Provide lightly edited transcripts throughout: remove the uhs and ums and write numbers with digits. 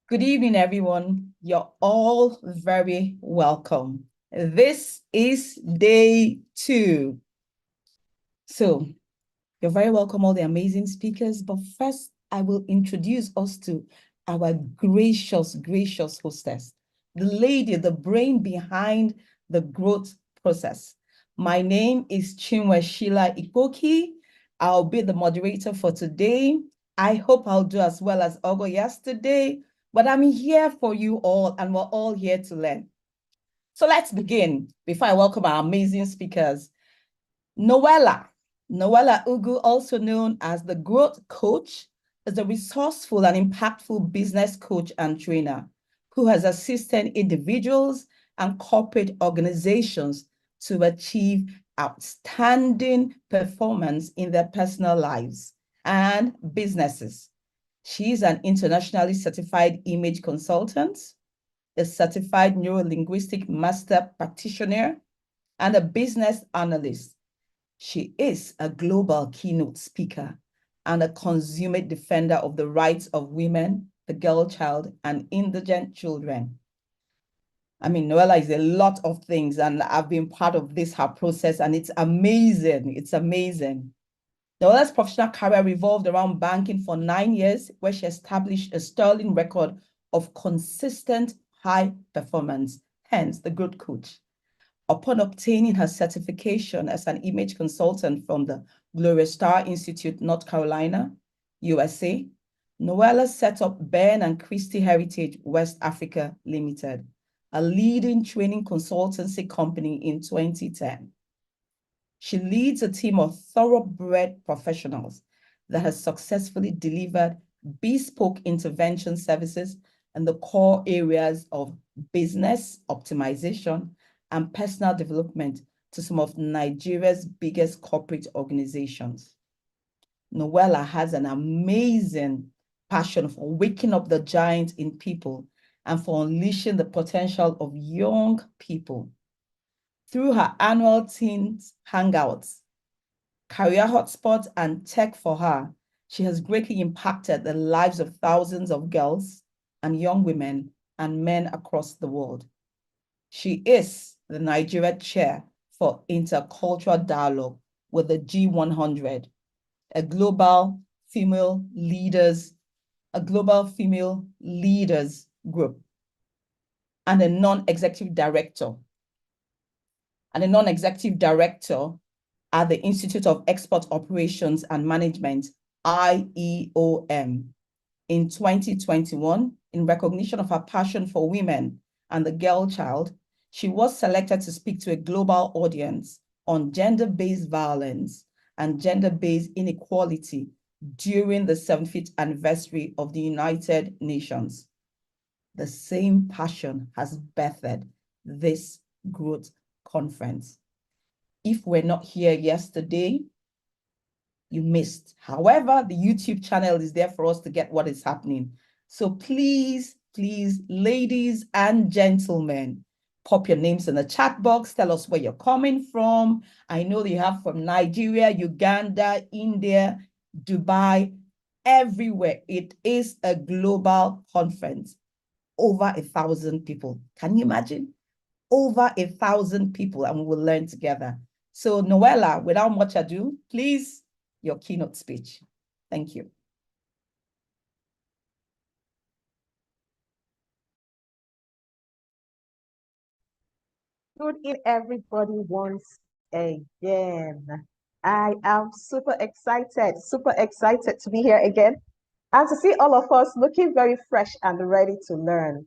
Good evening, everyone. You're all very welcome. This is day 2. So you're very welcome, all the amazing speakers. But first, I will introduce us to our gracious hostess, the lady, the brain behind the growth process. My name is Chinwe Sheila Ikoki. I'll be the moderator for today. I hope I'll do as well as Ogo yesterday, but I'm here for you all, and we're all here to learn. So let's begin before I welcome our amazing speakers. Noella Ugu, also known as the Growth Coach, is a resourceful and impactful business coach and trainer who has assisted individuals and corporate organizations to achieve outstanding performance in their personal lives and businesses. She is an internationally certified image consultant, a certified neuro-linguistic master practitioner, and a business analyst. She is a global keynote speaker and a consummate defender of the rights of women, the girl child, and indigent children. I mean, Noella is a lot of things, and I've been part of her process, and it's amazing. It's amazing. Noella's professional career revolved around banking for 9 years, where she established a sterling record of consistent high performance, hence the Growth Coach. Upon obtaining her certification as an image consultant from the Gloria Star Institute, North Carolina, USA, Noella set up Ben and Christie Heritage West Africa Limited, a leading training consultancy company in 2010. She leads a team of thoroughbred professionals that has successfully delivered bespoke intervention services in the core areas of business optimization and personal development to some of Nigeria's biggest corporate organizations. Noella has an amazing passion for waking up the giant in people and for unleashing the potential of young people. Through her annual Teens Hangouts, Career Hotspot, and Tech for Her, she has greatly impacted the lives of thousands of girls and young women and men across the world. She is the Nigeria Chair for Intercultural Dialogue with the G100, a global female leaders group, and a non-executive director at the Institute of Export Operations and Management, IEOM. In 2021, in recognition of her passion for women and the girl child, she was selected to speak to a global audience on gender-based violence and gender-based inequality during the 75th anniversary of the United Nations. The same passion has birthed this growth conference. If we're not here yesterday, you missed. However, the YouTube channel is there for us to get what is happening. So please, ladies and gentlemen, pop your names in the chat box. Tell us where you're coming from. I know you have from Nigeria, Uganda, India, Dubai, everywhere. It is a global conference. Over 1,000 people. Can you imagine? Over 1,000 people, and we will learn together. So Noella, without much ado, please, your keynote speech. Thank you. Good evening, everybody, once again. I am super excited to be here again and to see all of us looking very fresh and ready to learn.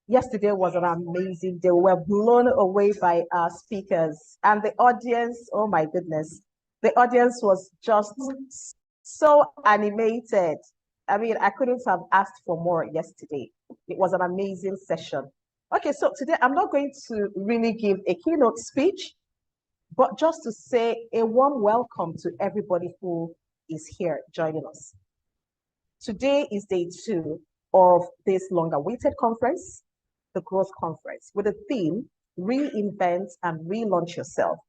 Yesterday was an amazing day. We were blown away by our speakers and the audience. Oh my goodness. The audience was just so animated. I mean, I couldn't have asked for more yesterday. It was an amazing session. Okay, so today I'm not going to really give a keynote speech, but just to say a warm welcome to everybody who is here joining us. Today is day 2 of this long-awaited conference, the Growth Conference, with the theme, Reinvent and Relaunch Yourself.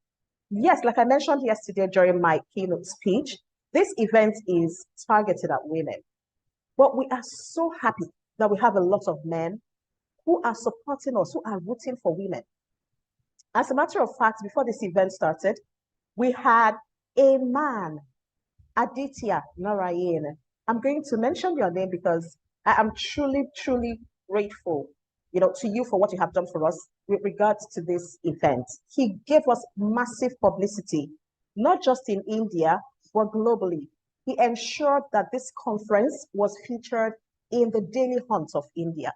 Yes, like I mentioned yesterday during my keynote speech, this event is targeted at women. But we are so happy that we have a lot of men who are supporting us, who are rooting for women. As a matter of fact, before this event started, we had a man, Aditya Narayan. I'm going to mention your name because I am truly, truly grateful, to you for what you have done for us with regards to this event. He gave us massive publicity, not just in India, but globally. He ensured that this conference was featured in the Daily Hunt of India.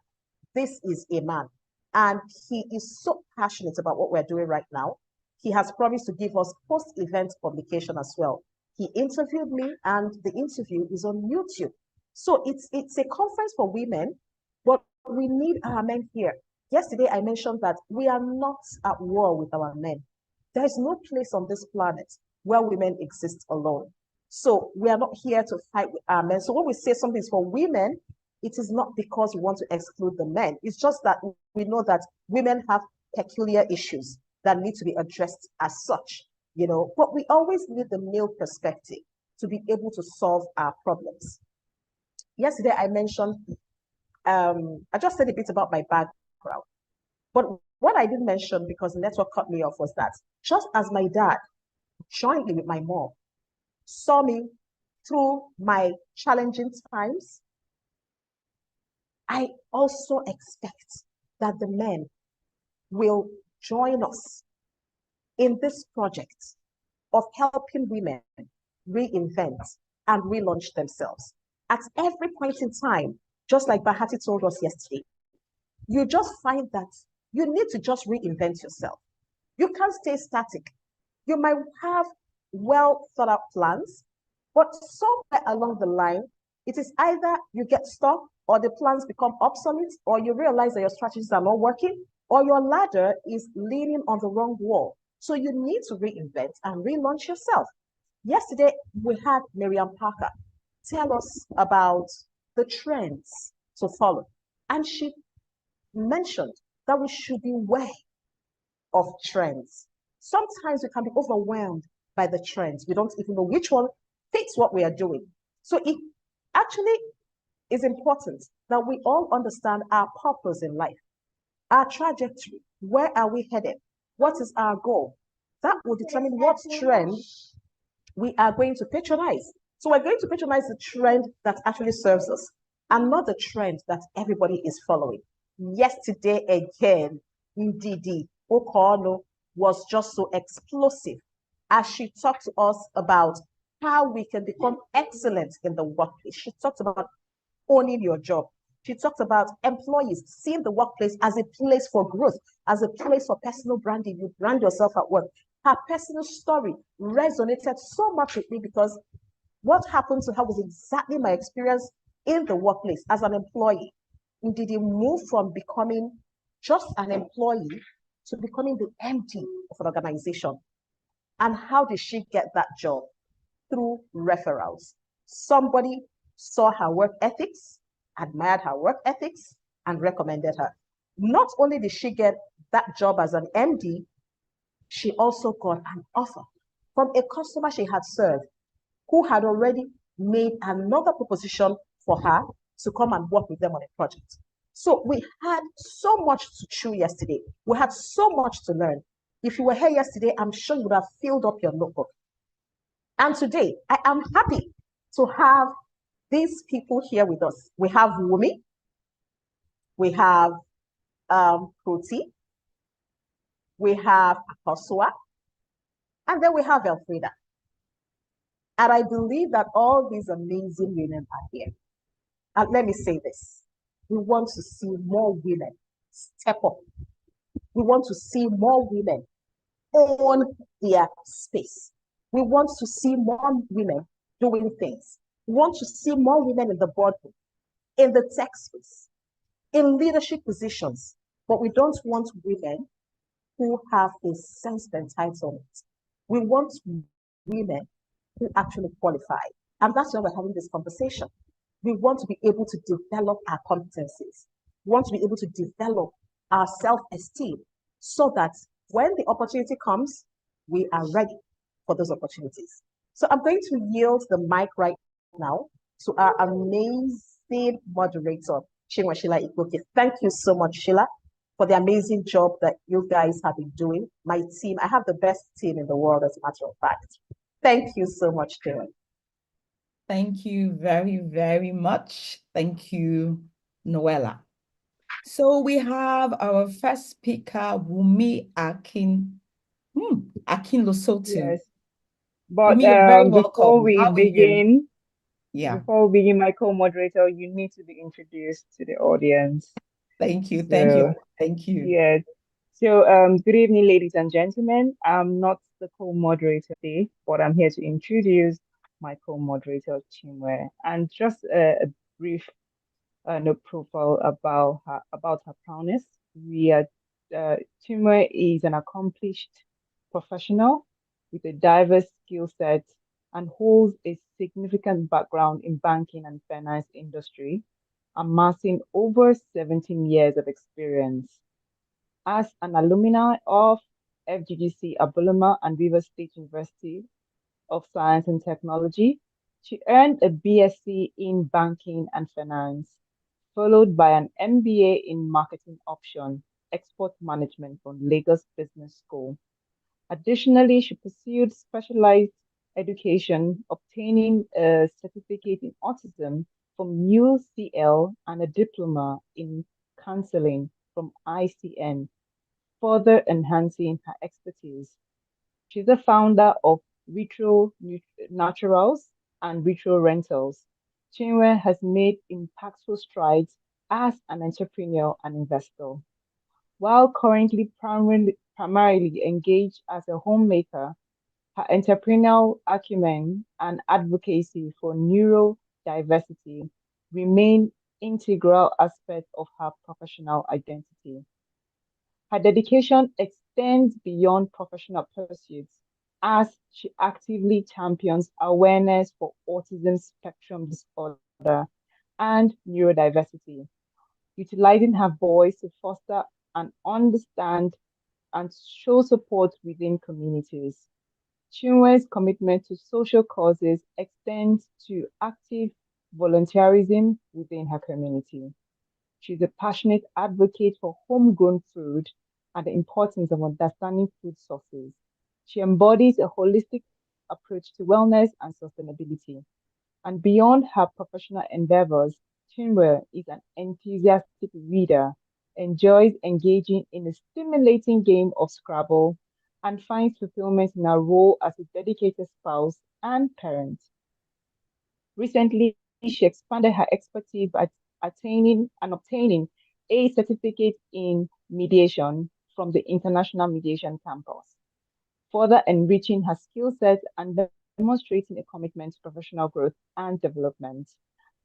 This is a man, and he is so passionate about what we're doing right now. He has promised to give us post-event publication as well. He interviewed me, and the interview is on YouTube. So it's a conference for women, but we need our men here. Yesterday, I mentioned that we are not at war with our men. There is no place on this planet where women exist alone. So we are not here to fight with our men. So when we say something is for women, it is not because we want to exclude the men. It's just that we know that women have peculiar issues that need to be addressed as such, but we always need the male perspective to be able to solve our problems. Yesterday, I mentioned, I just said a bit about my background, but what I didn't mention because the network cut me off was that just as my dad, jointly with my mom, saw me through my challenging times, I also expect that the men will join us in this project of helping women reinvent and relaunch themselves. At every point in time, just like Bahati told us yesterday, you just find that you need to just reinvent yourself. You can't stay static. You might have well thought out plans, but somewhere along the line, it is either you get stuck or the plans become obsolete, or you realize that your strategies are not working, or your ladder is leaning on the wrong wall. So you need to reinvent and relaunch yourself. Yesterday, we had Miriam Parker tell us about the trends to follow. And she mentioned that we should be aware of trends. Sometimes we can be overwhelmed by the trends. We don't even know which one fits what we are doing. So it actually is important that we all understand our purpose in life, our trajectory. Where are we headed? What is our goal? That will determine what trend we are going to patronize. So we're going to patronize the trend that actually serves us and not the trend that everybody is following. Yesterday again, Ndidi Okono was just so explosive as she talked to us about how we can become excellent in the workplace. She talked about owning your job. She talked about employees seeing the workplace as a place for growth, as a place for personal branding. You brand yourself at work. Her personal story resonated so much with me because what happened to her was exactly my experience in the workplace as an employee. Did you move from becoming just an employee to becoming the MD of an organization? And how did she get that job? Through referrals. Somebody saw her work ethics, admired her work ethics, and recommended her. Not only did she get that job as an MD, she also got an offer from a customer she had served who had already made another proposition for her to come and work with them on a project. So we had so much to chew yesterday. We had so much to learn. If you were here yesterday, I'm sure you would have filled up your notebook. And today, I am happy to have these people here with us. We have Wumi, we have Crout, we have Aosa, and then we have Alfreda. And I believe that all these amazing women are here. And let me say this. We want to see more women step up. We want to see more women own their space. We want to see more women doing things. We want to see more women in the boardroom, in the tech space, in leadership positions. But we don't want women who have a sense of entitlement. We want women who actually qualify. And that's why we're having this conversation. We want to be able to develop our competencies. We want to be able to develop our self-esteem so that when the opportunity comes, we are ready for those opportunities. So I'm going to yield the mic right now to our amazing moderator. Chinwe, Sheila Ikoke. Thank you so much, Sheila, for the amazing job that you guys have been doing. My team, I have the best team in the world, as a matter of fact. Thank you so much, Chinwe. Thank you very, very much. Thank you, Noella. So we have our first speaker, Wumi Akinloye. Yes, but Wumi, you're very welcome. How are you? Yeah, before we begin, my co-moderator, you need to be introduced to the audience. thank you. Thank So, you. Thank you. yes. So, good evening, ladies and gentlemen. I'm not the co-moderator today, but I'm here to introduce my co-moderator, Chinwe, and just a brief no profile about her prowess. We are Chinwe is an accomplished professional with a diverse skill set and holds a significant background in banking and finance industry, amassing over 17 years of experience. As an alumni of FGGC Abulama and Rivers State University of Science and Technology, she earned a BSc in Banking and Finance, followed by an MBA in Marketing Option, Export Management from Lagos Business School. Additionally, she pursued specialized education, obtaining a certificate in autism from UCL and a diploma in counseling from ICN, further enhancing her expertise. She's the founder of Retro Naturals and Retro Rentals. Chinwe has made impactful strides as an entrepreneur and investor. While currently primarily engaged as a homemaker, her entrepreneurial acumen and advocacy for neurodiversity remain integral aspects of her professional identity. Her dedication extends beyond professional pursuits as she actively champions awareness for autism spectrum disorder and neurodiversity, utilizing her voice to foster and understand and show support within communities. Chinwe's commitment to social causes extends to active volunteerism within her community. She's a passionate advocate for homegrown food and the importance of understanding food sources. She embodies a holistic approach to wellness and sustainability. And beyond her professional endeavors, Chinwe is an enthusiastic reader, enjoys engaging in a stimulating game of Scrabble, and finds fulfillment in her role as a dedicated spouse and parent. Recently, she expanded her expertise by attaining and obtaining a certificate in mediation from the International Mediation Campus, further enriching her skill set and demonstrating a commitment to professional growth and development.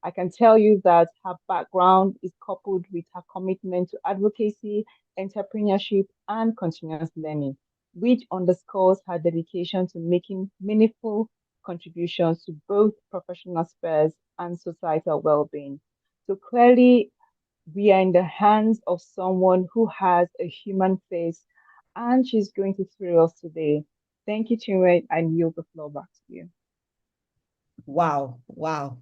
I can tell you that her background is coupled with her commitment to advocacy, entrepreneurship, and continuous learning, which underscores her dedication to making meaningful contributions to both professional spheres and societal well-being. So clearly, we are in the hands of someone who has a human face, and she's going to thrill us today. Thank you, Chinwe, and yield the floor back to you. Wow. Wow.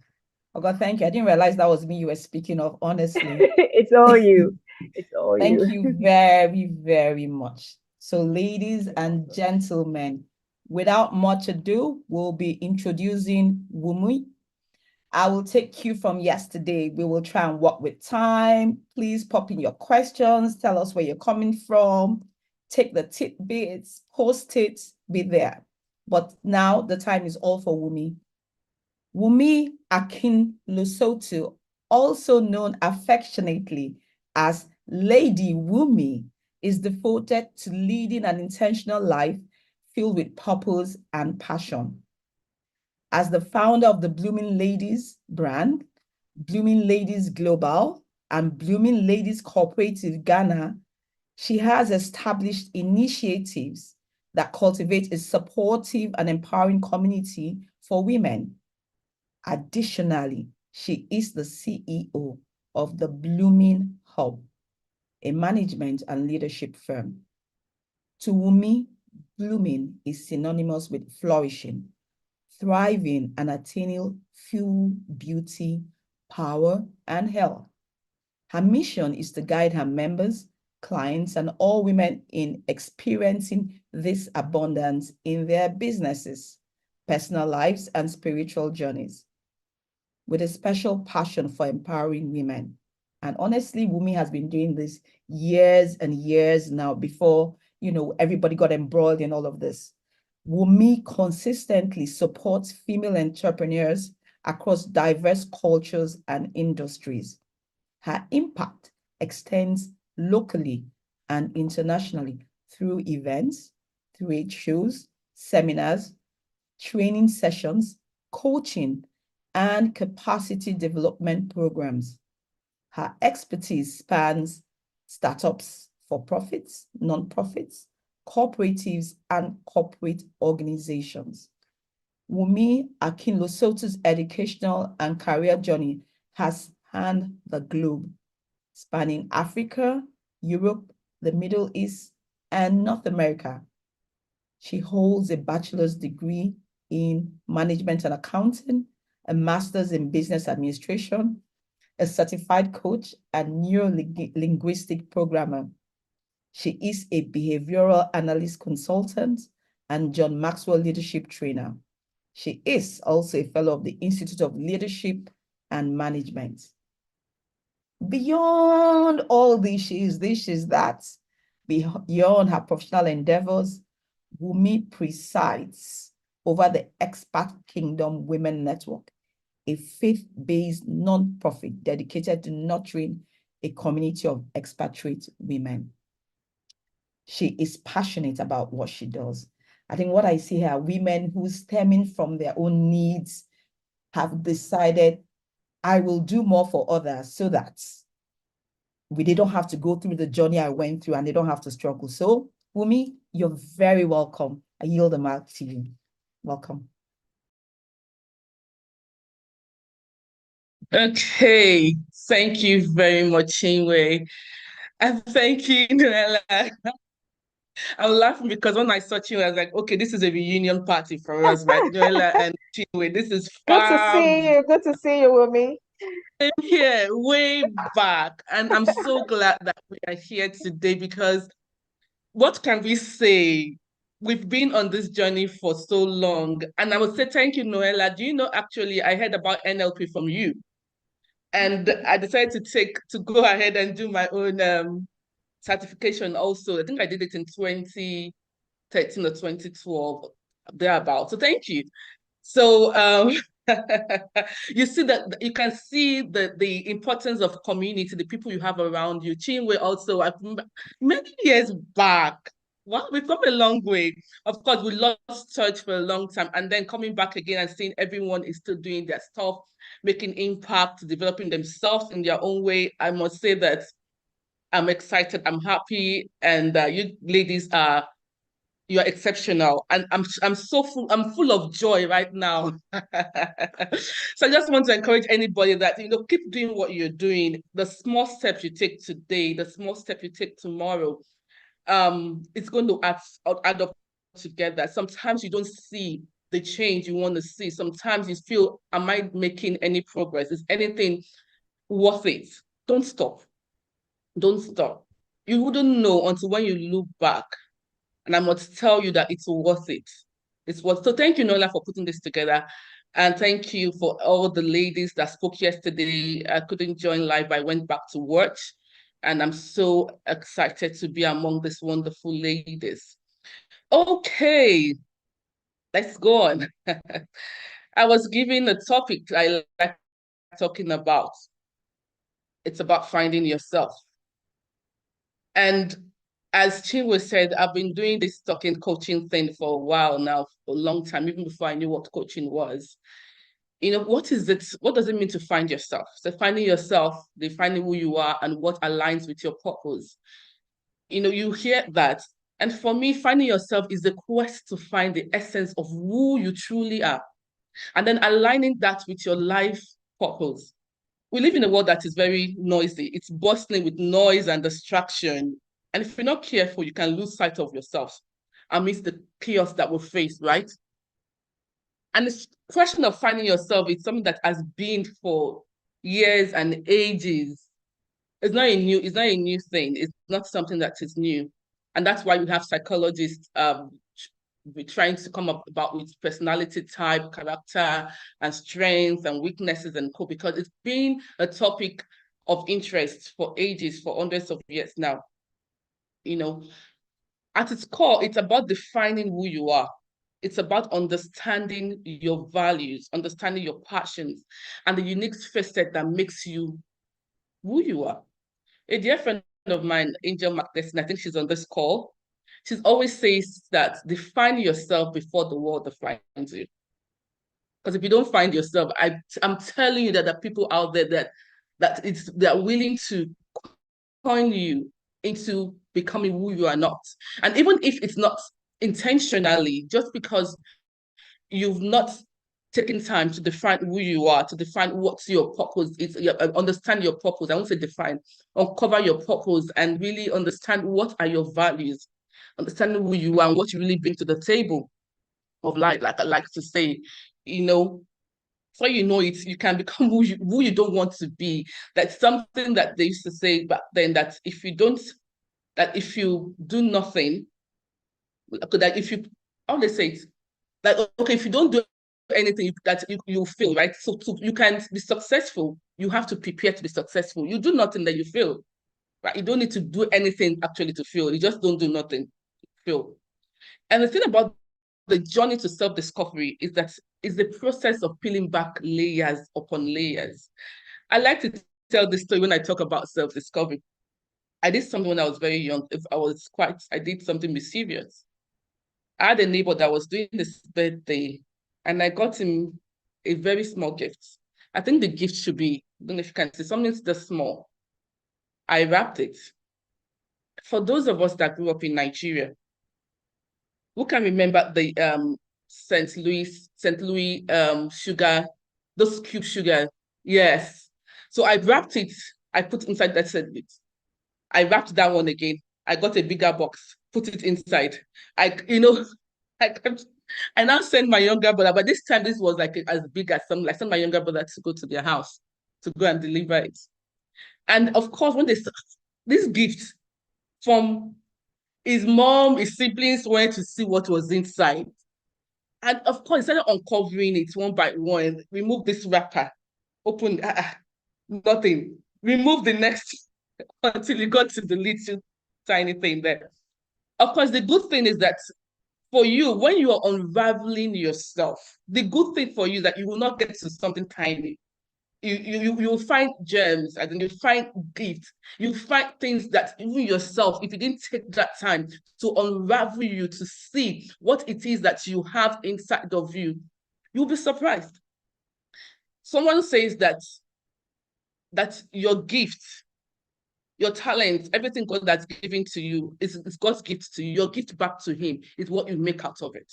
Oh God, thank you. I didn't realize that was me you were speaking of, honestly. It's all you. It's all Thank you. you very, very much. So, ladies and gentlemen, without much ado, we'll be introducing Wumi. I will take you from yesterday. We will try and work with time. Please pop in your questions. Tell us where you're coming from. Take the tidbits, post it, be there. But now the time is all for Wumi. Wumi Akinloye, also known affectionately as Lady Wumi, is devoted to leading an intentional life filled with purpose and passion. As the founder of the Blooming Ladies brand, Blooming Ladies Global, and Blooming Ladies Cooperative Ghana, she has established initiatives that cultivate a supportive and empowering community for women. Additionally, she is the CEO of the Blooming Hub, a management and leadership firm. To Wumi, blooming is synonymous with flourishing, thriving, and attaining full beauty, power, and health. Her mission is to guide her members, clients, and all women in experiencing this abundance in their businesses, personal lives, and spiritual journeys, with a special passion for empowering women. And honestly, Wumi has been doing this years and years now before, everybody got embroiled in all of this. Wumi consistently supports female entrepreneurs across diverse cultures and industries. Her impact extends locally and internationally through events, trade shows, seminars, training sessions, coaching, and capacity development programs. Her expertise spans startups, for-profits, non-profits, cooperatives, and corporate organizations. Wumi Akinloye's educational and career journey has spanned the globe, spanning Africa, Europe, the Middle East, and North America. She holds a bachelor's degree in management and accounting, a master's in business administration, a certified coach, and neuro-linguistic programmer. She is a behavioral analyst consultant and John Maxwell leadership trainer. She is also a fellow of the Institute of Leadership and Management. Beyond all this, she is this, she's that. Beyond her professional endeavors, Wumi presides over the Expat Kingdom Women Network, a faith-based non-profit dedicated to nurturing a community of expatriate women. She is passionate about what she does. I think what I see here are women who, stemming from their own needs, have decided, I will do more for others so that they don't have to go through the journey I went through and they don't have to struggle. So, Wumi, you're very welcome. I yield the mic to you. Welcome. Okay, thank you very much, Chinwe. And thank you, Noella. I'm laughing because when I saw Chinwe, I was like, okay, this is a reunion party for us, right? Noella and Chinwe, this is Good to see you. Good to see you, Wumi. here, way back. And I'm so glad that we are here today because what can we say? We've been on this journey for so long. And I would say thank you, Noella. Do you know, actually, I heard about NLP from you. And I decided to go ahead and do my own certification also. I think I did it in 2013 or 2012, thereabout. So thank you. So you see that you can see the importance of community, the people you have around you. Chinwe also, I remember many years back. Well, we've come a long way. Of course, we lost touch for a long time, and then coming back again and seeing everyone is still doing their stuff, making impact, developing themselves in their own way. I must say that I'm excited, I'm happy, and you ladies you are exceptional, and I'm so full of joy right now. So I just want to encourage anybody that keep doing what you're doing. The small steps you take today, the small step you take tomorrow, it's going to add up together. Sometimes you don't see the change you want to see. Sometimes you feel, am I making any progress? Is anything worth it? Don't stop. Don't stop. You wouldn't know until when you look back. And I must tell you that it's worth it. It's worth. So thank you, Nola, for putting this together. And thank you for all the ladies that spoke yesterday. I couldn't join live. I went back to work. And I'm so excited to be among these wonderful ladies. Okay, let's go on. I was given a topic I like talking about. It's about finding yourself. And as Chinwe said, I've been doing this talking coaching thing for a while now, for a long time, even before I knew what coaching was. What is it? What does it mean to find yourself? So finding yourself, defining who you are and what aligns with your purpose. You hear that. And for me, finding yourself is the quest to find the essence of who you truly are. And then aligning that with your life purpose. We live in a world that is very noisy. It's bustling with noise and distraction. And if you're not careful, you can lose sight of yourself amidst the chaos that we face, right? And this question of finding yourself is something that has been for years and ages. It's not a new thing. It's not something that is new. And that's why we have psychologists trying to come up about with personality type, character, and strengths and weaknesses and co, because it's been a topic of interest for ages, for hundreds of years now. You know, at its core, it's about defining who you are. It's about understanding your values, understanding your passions, and the unique facet that makes you who you are. A dear friend of mine, Angel McDestin, I think she's on this call. She's always says that define yourself before the world defines you. Because if you don't find yourself, I'm telling you that there are people out there that are willing to coin you into becoming who you are not. And even if it's not intentionally, just because you've not taken time to define who you are, to define what's your purpose, understand your purpose. I won't say define, uncover your purpose and really understand what are your values, understanding who you are and what you really bring to the table of life. Like I like to say, so you know it, you can become who you don't want to be. That's something that they used to say back then, that if you do nothing, that if you, how they say it, like, okay, if you don't do anything, that you fail, right? So you can be successful, you have to prepare to be successful. You do nothing, then you fail, right? You don't need to do anything actually to fail. You just don't do nothing, fail. And the thing about the journey to self-discovery is that is the process of peeling back layers upon layers. I like to tell this story when I talk about self-discovery. I did something when I was very young. I did something mischievous. I had a neighbor that was doing this birthday, and I got him a very small gift. I think the gift should be, I don't know if you can see, something this small. I wrapped it. For those of us that grew up in Nigeria, who can remember the St. Louis sugar, those cube sugar? Yes. So I wrapped it, I put inside that sandwich. I wrapped that one again. I got a bigger box, put it inside. I now send my younger brother, but this time this was like as big as some, like send my younger brother to go to their house to go and deliver it. And of course, when this gift from his mom, his siblings went to see what was inside. And of course, instead of uncovering it one by one, remove this wrapper, open, nothing. Remove the next until you got to the little tiny thing there. Of course, the good thing is that for you, when you are unraveling yourself, the good thing for you is that you will not get to something tiny. You'll find gems, and then you find gifts, you find things that even yourself, if you didn't take that time to unravel you, to see what it is that you have inside of you, you'll be surprised. Someone says that your gift, your talent, everything God that's giving to you is God's gift to you. Your gift back to him is what you make out of it.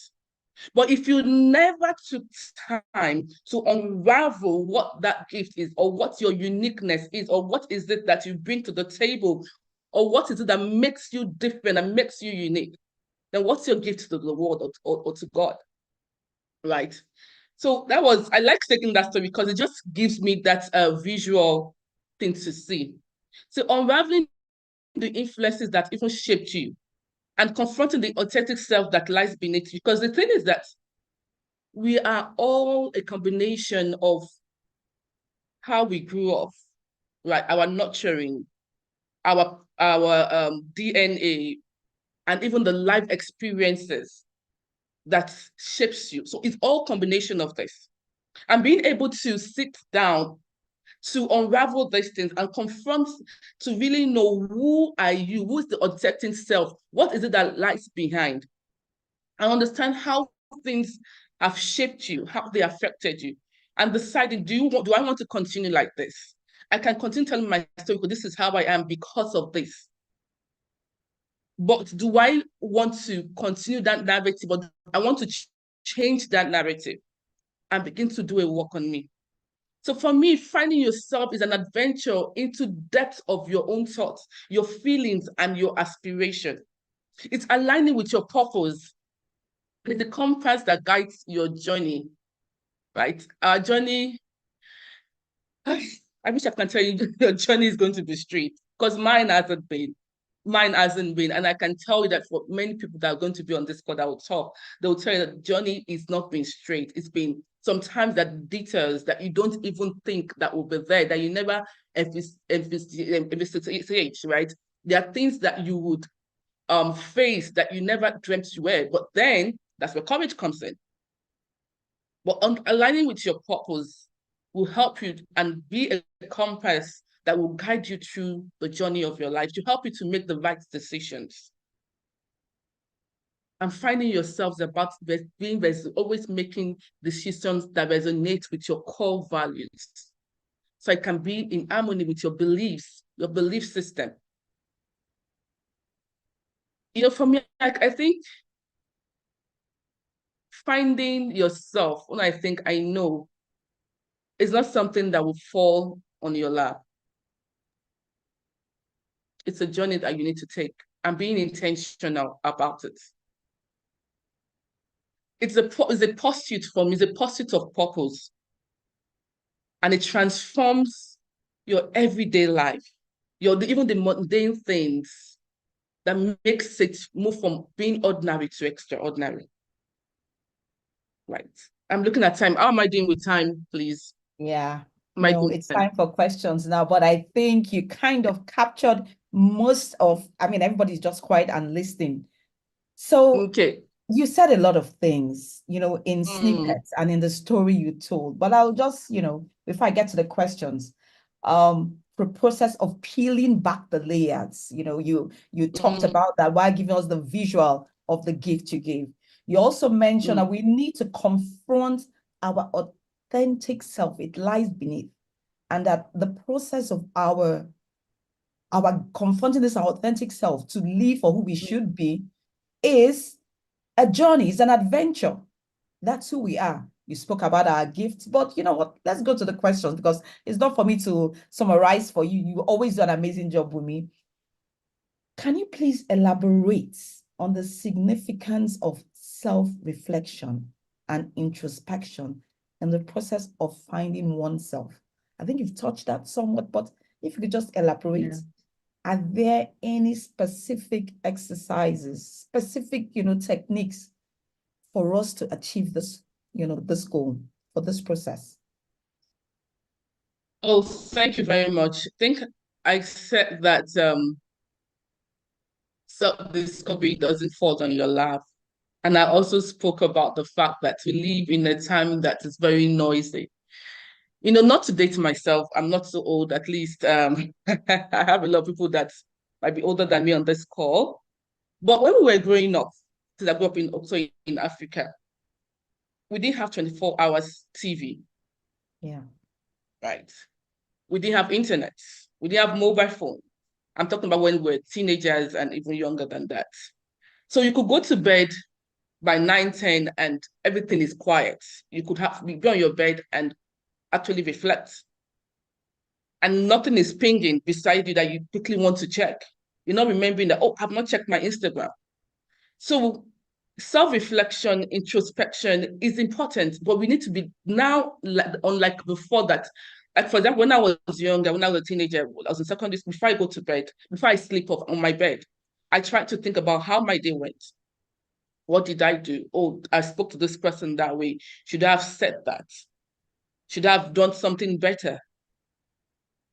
But if you never took time to unravel what that gift is, or what your uniqueness is, or what is it that you bring to the table, or what is it that makes you different and makes you unique, then what's your gift to the world or to God, right? So I like taking that story because it just gives me that visual thing to see. So unraveling the influences that even shaped you and confronting the authentic self that lies beneath you. Because the thing is that we are all a combination of how we grew up, right? Our nurturing, our DNA, and even the life experiences that shapes you. So it's all combination of this. And being able to sit down to unravel these things and confront, to really know who are you, who is the authentic self, what is it that lies behind, and understand how things have shaped you, how they affected you, and deciding, do I want to continue like this? I can continue telling my story because this is how I am because of this. But do I want to continue that narrative, or I want to change that narrative and begin to do a work on me? So for me, finding yourself is an adventure into depth of your own thoughts, your feelings, and your aspiration. It's aligning with your purpose. It's the compass that guides your journey, right? Our journey, I wish I can tell you your journey is going to be straight. because mine hasn't been. Mine hasn't been. And I can tell you that for many people that are going to be on this call that will talk, they'll tell you that the journey is not been straight. It's been sometimes that details that you don't even think that will be there, that you never investigate, right? There are things that you would face that you never dreamt you were. But then that's where courage comes in. But aligning with your purpose will help you and be a compass that will guide you through the journey of your life to help you to make the right decisions. And finding yourselves about being always making decisions that resonate with your core values. So it can be in harmony with your beliefs, your belief system. For me, I think finding yourself, when I think I know, is not something that will fall on your lap. It's a journey that you need to take and being intentional about it. It's a pursuit for me, it's a pursuit of purpose. And it transforms your everyday life, even the mundane things that makes it move from being ordinary to extraordinary. Right. I'm looking at time. How am I doing with time, please? Yeah. No, it's time for questions now, but I think you kind of captured most of, everybody's just quiet and listening. So okay. You said a lot of things, in snippets and in the story you told, but I'll just, before I get to the questions, the process of peeling back the layers, you talked about that while giving us the visual of the gift you gave. You also mentioned that we need to confront our authentic self. It lies beneath, and that the process of our confronting this authentic self to live for who we should be is a journey, it's an adventure. That's who we are. You spoke about our gifts, but you know what? Let's go to the questions because it's not for me to summarize for you. You always do an amazing job, Wumi. Can you please elaborate on the significance of self-reflection and introspection in the process of finding oneself? I think you've touched that somewhat, but if you could just elaborate. Are there any specific exercises, specific, techniques for us to achieve this, this goal for this process? Oh, thank you very much. I think I said that self-discovery doesn't fall on your lap. And I also spoke about the fact that we live in a time that is very noisy. Not to date myself, I'm not so old, at least I have a lot of people that might be older than me on this call. But when we were growing up, because I grew up also in Africa, we didn't have 24 hours TV. Yeah. Right. We didn't have internet. We didn't have mobile phone. I'm talking about when we were teenagers and even younger than that. So you could go to bed by 9, 10 and everything is quiet. You could be on your bed and actually reflect. And nothing is pinging beside you that you quickly want to check. You're not remembering that, oh, I've not checked my Instagram. So self-reflection, introspection is important, but we need to be now, unlike before that. Like for example, when I was younger, when I was a teenager, I was in secondary school, before I go to bed, before I sleep off on my bed, I try to think about how my day went. What did I do? Oh, I spoke to this person that way. Should I have said that? Should I have done something better?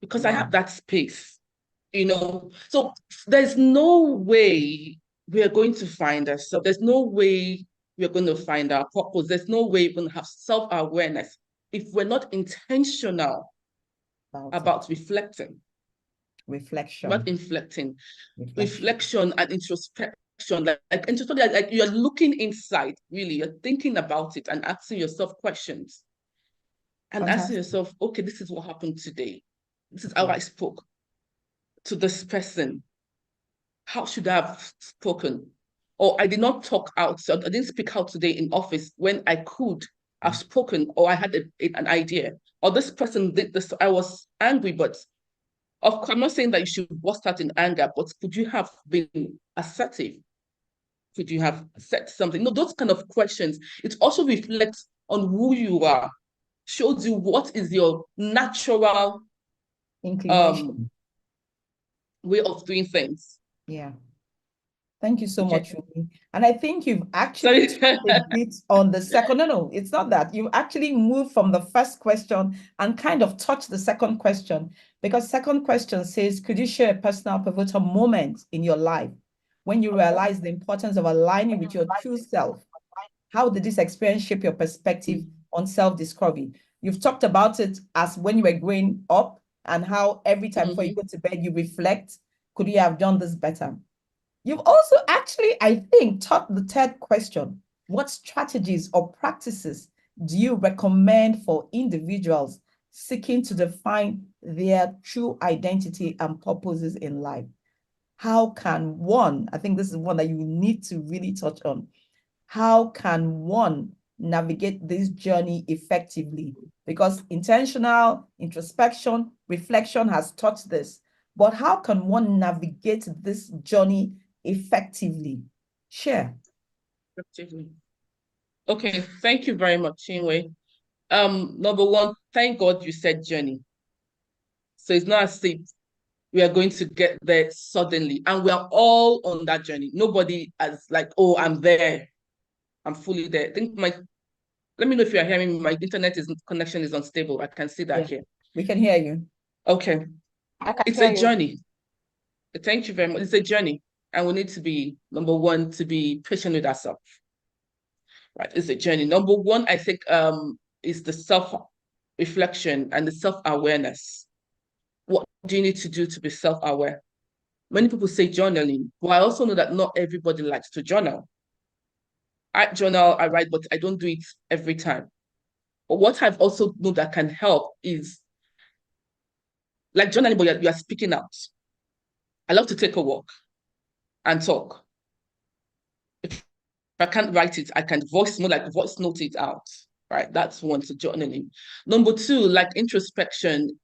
Because I have that space, So there's no way we are going to find ourselves. There's no way we're going to find our purpose. There's no way we're going to have self-awareness if we're not intentional about reflecting. Reflection. About reflection and introspection. Like you're looking inside, really. You're thinking about it and asking yourself questions. And asking yourself, okay, this is what happened today. This is how I spoke to this person. How should I have spoken? Or I did not talk out. So I didn't speak out today in office when I could have spoken, or I had an idea. Or this person did this. I was angry, but of course, I'm not saying that you should burst out in anger, but could you have been assertive? Could you have said something? No, those kind of questions. It also reflects on who you are, shows you what is your natural inclination. way of doing things. Yeah. Thank you so Okay. much, Wumi. And I think you've actually Sorry. touched a bit on the second. No, it's not that. You actually moved from the first question and kind of touched the second question, because second question says, could you share a personal pivotal moment in your life when you realize the importance of aligning with your true self? How did this experience shape your perspective on self-discovery? You've talked about it as when you were growing up and how every time before you go to bed, you reflect, could you have done this better? You've also actually, I think, taught the third question. What strategies or practices do you recommend for individuals seeking to define their true identity and purposes in life? How can one, I think this is one that you need to really touch on. How can one navigate this journey effectively? Because intentional introspection, reflection has taught this. But how can one navigate this journey effectively? Share. Effectively. Okay, thank you very much, Chinwe. Number one, thank God you said journey. So it's not as if we are going to get there suddenly. And we are all on that journey. Nobody is like, oh, I'm there. I'm fully there. I think let me know if you are hearing me. My connection is unstable. I can see that here. We can hear you. Okay. I can It's hear a you. journey. Thank you very much. It's a journey. And we need to be, number one, to be patient with ourselves. Right. It's a journey. Number one, I think, is the self-reflection and the self-awareness. What do you need to do to be self-aware? Many people say journaling, but I also know that not everybody likes to journal. I journal, I write, but I don't do it every time. But what I've also known that can help is like journaling, but you are speaking out. I love to take a walk and talk. If I can't write it, I can voice note it out. Right. That's one to journaling. Number two, like introspection,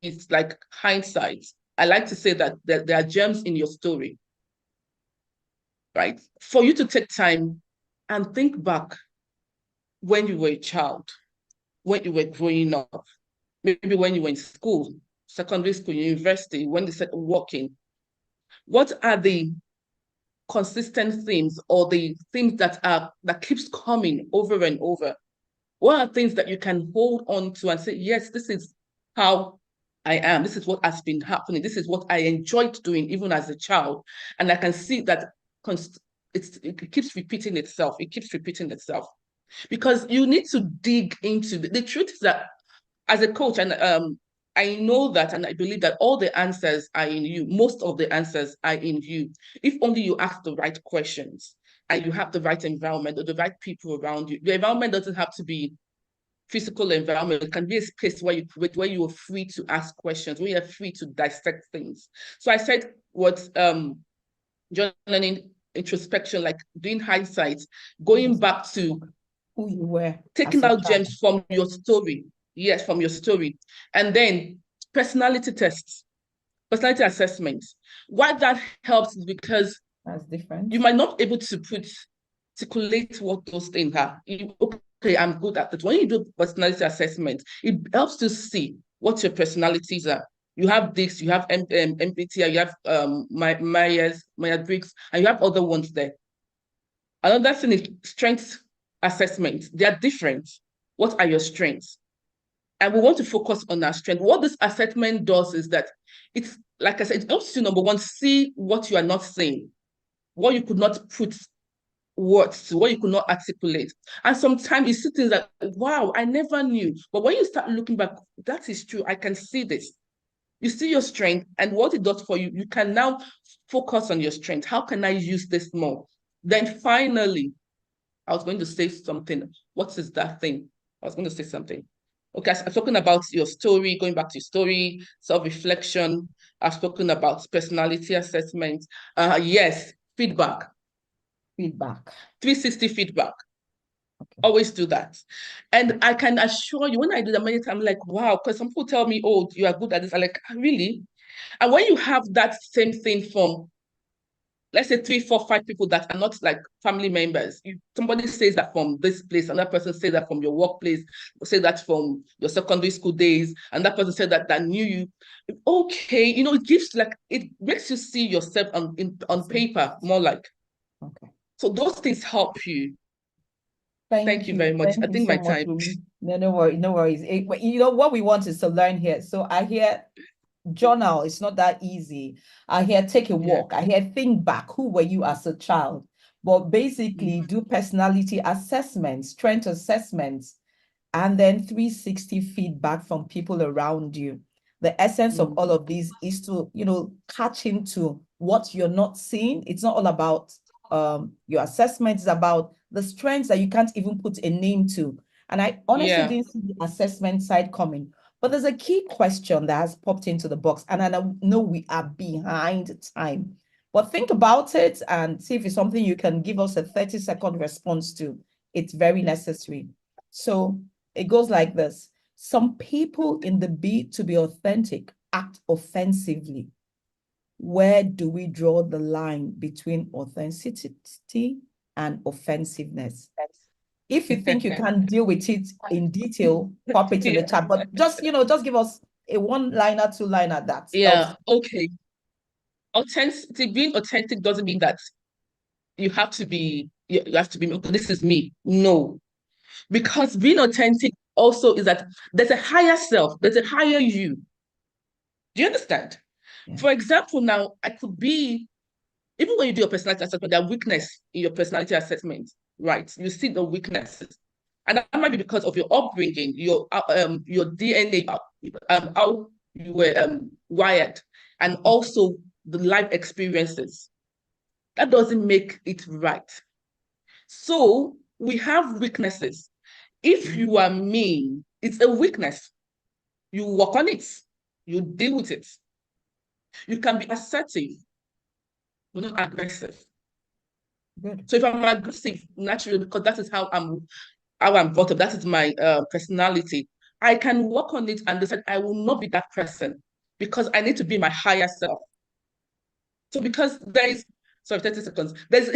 is like hindsight. I like to say that there are gems in your story. Right. For you to take time and think back when you were a child, when you were growing up, maybe when you were in school, secondary school, university, when they started working. What are the consistent themes or the things that keeps coming over and over? What are things that you can hold on to and say, yes, this is how I am. This is what has been happening. This is what I enjoyed doing even as a child. And I can see that it keeps repeating itself. It keeps repeating itself. Because you need to dig into the truth is that as a coach, and I know that and I believe that all the answers are in you. Most of the answers are in you. If only you ask the right questions and you have the right environment or the right people around you. The environment doesn't have to be physical environment. It can be a space where you are free to ask questions, where you're free to dissect things. So I said what journaling, introspection, like doing hindsight, going back to who you were, taking out gems from your story. Yes, from your story. And then personality tests, personality assessments. Why that helps is because that's different. you might not be able to articulate what those things are. Okay, I'm good at it. When you do personality assessment, it helps to see what your personalities are. You have this, you have MBTI, you have Myers-Briggs, and you have other ones there. Another thing is strength assessment. They are different. What are your strengths? And we want to focus on our strength. What this assessment does is that it's, like I said, it helps you, number one, see what you are not saying, what you could not put words to, what you could not articulate. And sometimes you see things like, wow, I never knew. But when you start looking back, that is true. I can see this. You see your strength and what it does for you. You can now focus on your strength. How can I use this more? Then finally, I was going to say something. What is that thing? I was going to say something. Okay, I'm talking about your story, going back to your story, self-reflection. I've spoken about personality assessment. Yes, feedback. Feedback. 360 feedback. Okay. Always do that. And I can assure you, when I do that many times, I'm like, wow, because some people tell me, oh, you are good at this. I'm like, really? And when you have that same thing from let's say 3, 4, 5 people that are not like family members. Somebody says that from this place, another person says that from your workplace, say that from your secondary school days, and that person said that knew you. Okay, it gives it makes you see yourself on paper more like. Okay. So those things help you. Thank you you. very much. I Thank you think so my much, time. Wumi. No worries, no worries. But what we want is to learn here. So I hear journal, it's not that easy. I hear take a walk. I hear think back. Who were you as a child? But basically do personality assessments, strength assessments, and then 360 feedback from people around you. The essence of all of these is to, catch into what you're not seeing. It's not all about your assessment, it's about the strengths that you can't even put a name to. And I honestly didn't see the assessment side coming. But there's a key question that has popped into the box, and I know we are behind time. But think about it and see if it's something you can give us a 30-second response to. It's very necessary. So it goes like this. Some people in the bid to be authentic act offensively. Where do we draw the line between authenticity and offensiveness? If you think you can deal with it in detail, pop it in the chat. But just give us a one-liner, two-liner that helps. Okay. Authenticity, being authentic doesn't mean that you have to be, this is me. No. Because being authentic also is that there's a higher self, there's a higher you. Do you understand? Yeah. For example, now I could be, even when you do your personality assessment, there are weaknesses in your personality assessment, right? You see the weaknesses. And that might be because of your upbringing, your DNA, how you were wired, and also the life experiences. That doesn't make it right. So we have weaknesses. If you are mean, it's a weakness. You work on it. You deal with it. You can be assertive, but not aggressive. Good. So if I'm aggressive naturally, because that is how I'm brought up, that is my personality, I can work on it and decide I will not be that person because I need to be my higher self. So because there is, sorry, 30 seconds. There's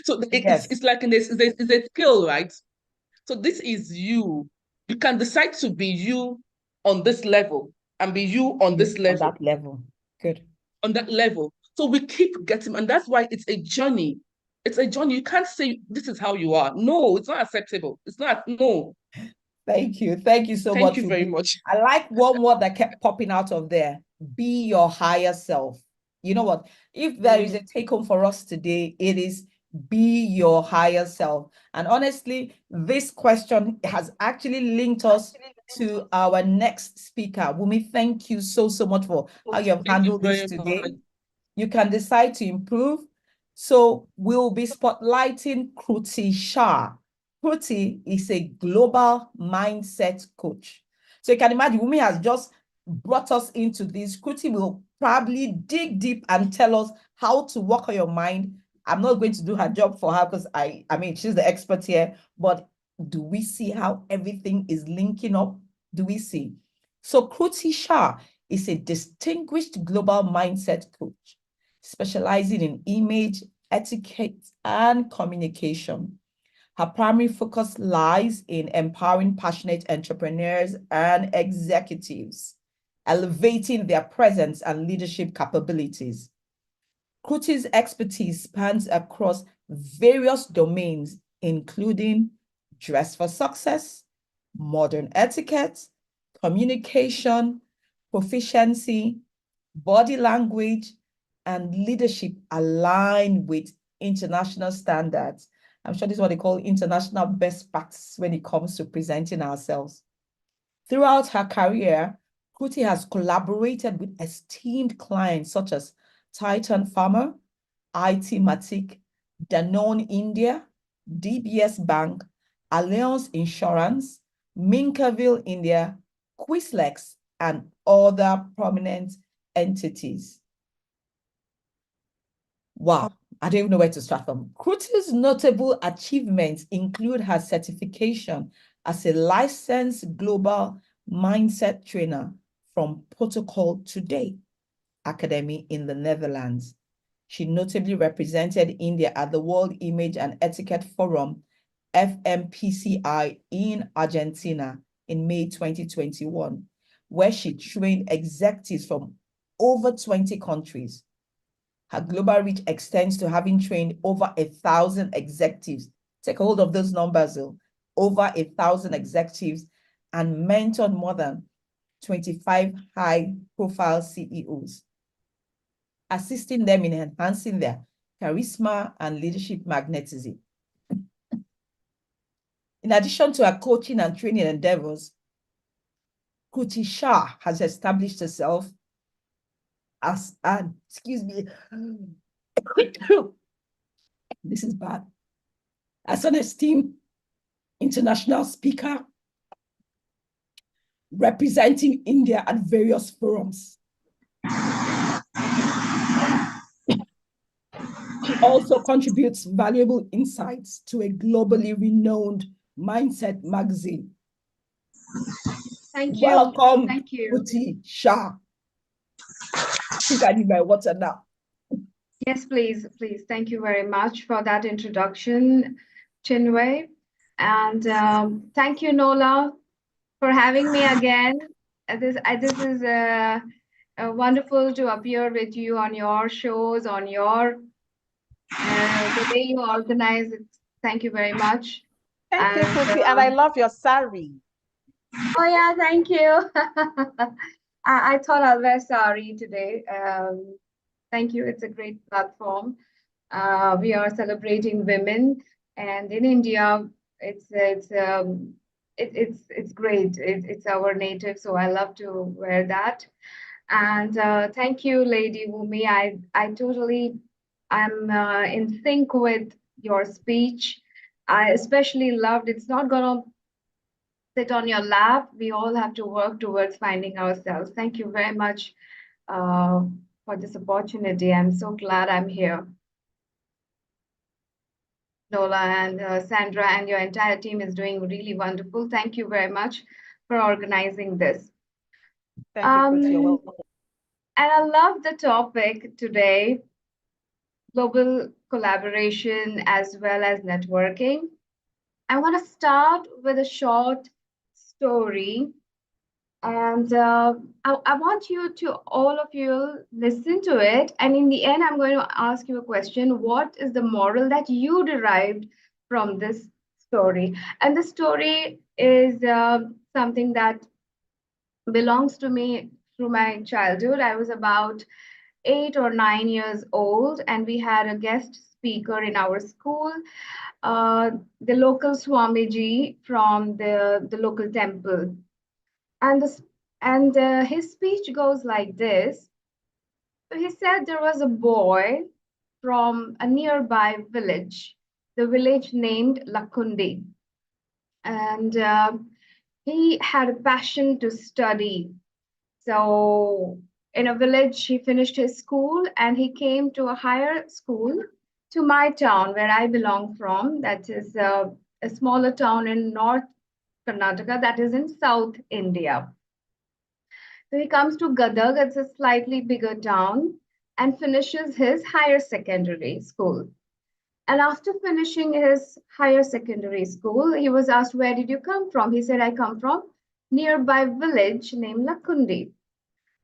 so it's like it's a skill, right? So this is you. You can decide to be you on this level and be you on this level. On that level. Good. On that level. So we keep getting, and that's why it's a journey. It's a journey. You can't say this is how you are. No, it's not acceptable. It's not, no. Thank you. Thank you so much. Thank you very much. I like one word that kept popping out of there. Be your higher self. You know what? If there is a take home for us today, it is be your higher self. And honestly, this question has actually linked us to our next speaker. Wumi, thank you so much for how you have handled this today. You can decide to improve. So we'll be spotlighting Kruti Shah. Kruti is a global mindset coach. So you can imagine, Wumi has just brought us into this. Kruti will probably dig deep and tell us how to work on your mind. I'm not going to do her job for her because I mean, she's the expert here, but do we see how everything is linking up? Do we see? So Kruti Shah is a distinguished global mindset coach, specializing in image, etiquette, and communication. Her primary focus lies in empowering passionate entrepreneurs and executives, elevating their presence and leadership capabilities. Kruti's expertise spans across various domains, including dress for success, modern etiquette, communication, proficiency, body language, and leadership aligned with international standards. I'm sure this is what they call international best practice when it comes to presenting ourselves. Throughout her career, Kruti has collaborated with esteemed clients such as Titan Pharma, IT Matic, Danone India, DBS Bank, Allianz Insurance, Minkerville India, Quizlex, and other prominent entities. Wow, I don't even know where to start from. Kruti's notable achievements include her certification as a licensed global mindset trainer from Protocol Today Academy in the Netherlands. She notably represented India at the World Image and Etiquette Forum, FMPCI, in Argentina in May 2021, where she trained executives from over 20 countries. Her global reach extends to having trained over 1,000 executives. Take hold of those numbers, though. Over 1,000 executives, and mentored more than 25 high-profile CEOs, assisting them in enhancing their charisma and leadership magnetism. In addition to her coaching and training endeavors, Kruti Shah has established herself as an, excuse me, this is bad, as an esteemed international speaker representing India at various forums. She also contributes valuable insights to a globally renowned mindset magazine. Thank you. Welcome, Thank you. Kruti Shah. I think I need my water now. Yes, please, please. Thank you very much for that introduction, Chinwe. And thank you, Nola, for having me again. This is wonderful to appear with you on your shows, on your the way you organize it. Thank you very much. Thank you, Kruti, and I love your sari. Oh yeah, thank you. I thought I'll wear sari today. Thank you. It's a great platform. We are celebrating women, and in India, it's great. It's our native, so I love to wear that. And thank you, Lady Wumi. I totally I'm in sync with your speech. I especially loved. It's not gonna sit on your lap. We all have to work towards finding ourselves. Thank you very much for this opportunity. I'm so glad I'm here. Lola and Sandra and your entire team is doing really wonderful. Thank you very much for organizing this. Thank you, Kruti. You're welcome. And I love the topic today, global collaboration as well as networking. I want to start with a short story. And I want you to, all of you, listen to it. And in the end, I'm going to ask you a question. What is the moral that you derived from this story? And the story is something that belongs to me through my childhood. I was about 8 or 9 years old, and we had a guest speaker in our school, the local Swamiji from the local temple. And his speech goes like this. So he said there was a boy from a nearby village, the village named Lakundi. And he had a passion to study. So in a village, he finished his school and he came to a higher school to my town where I belong from. That is a smaller town in North Karnataka, that is in South India. So he comes to Gadag, it's a slightly bigger town, and finishes his higher secondary school. And after finishing his higher secondary school, he was asked, where did you come from? He said, I come from nearby village named Lakundi.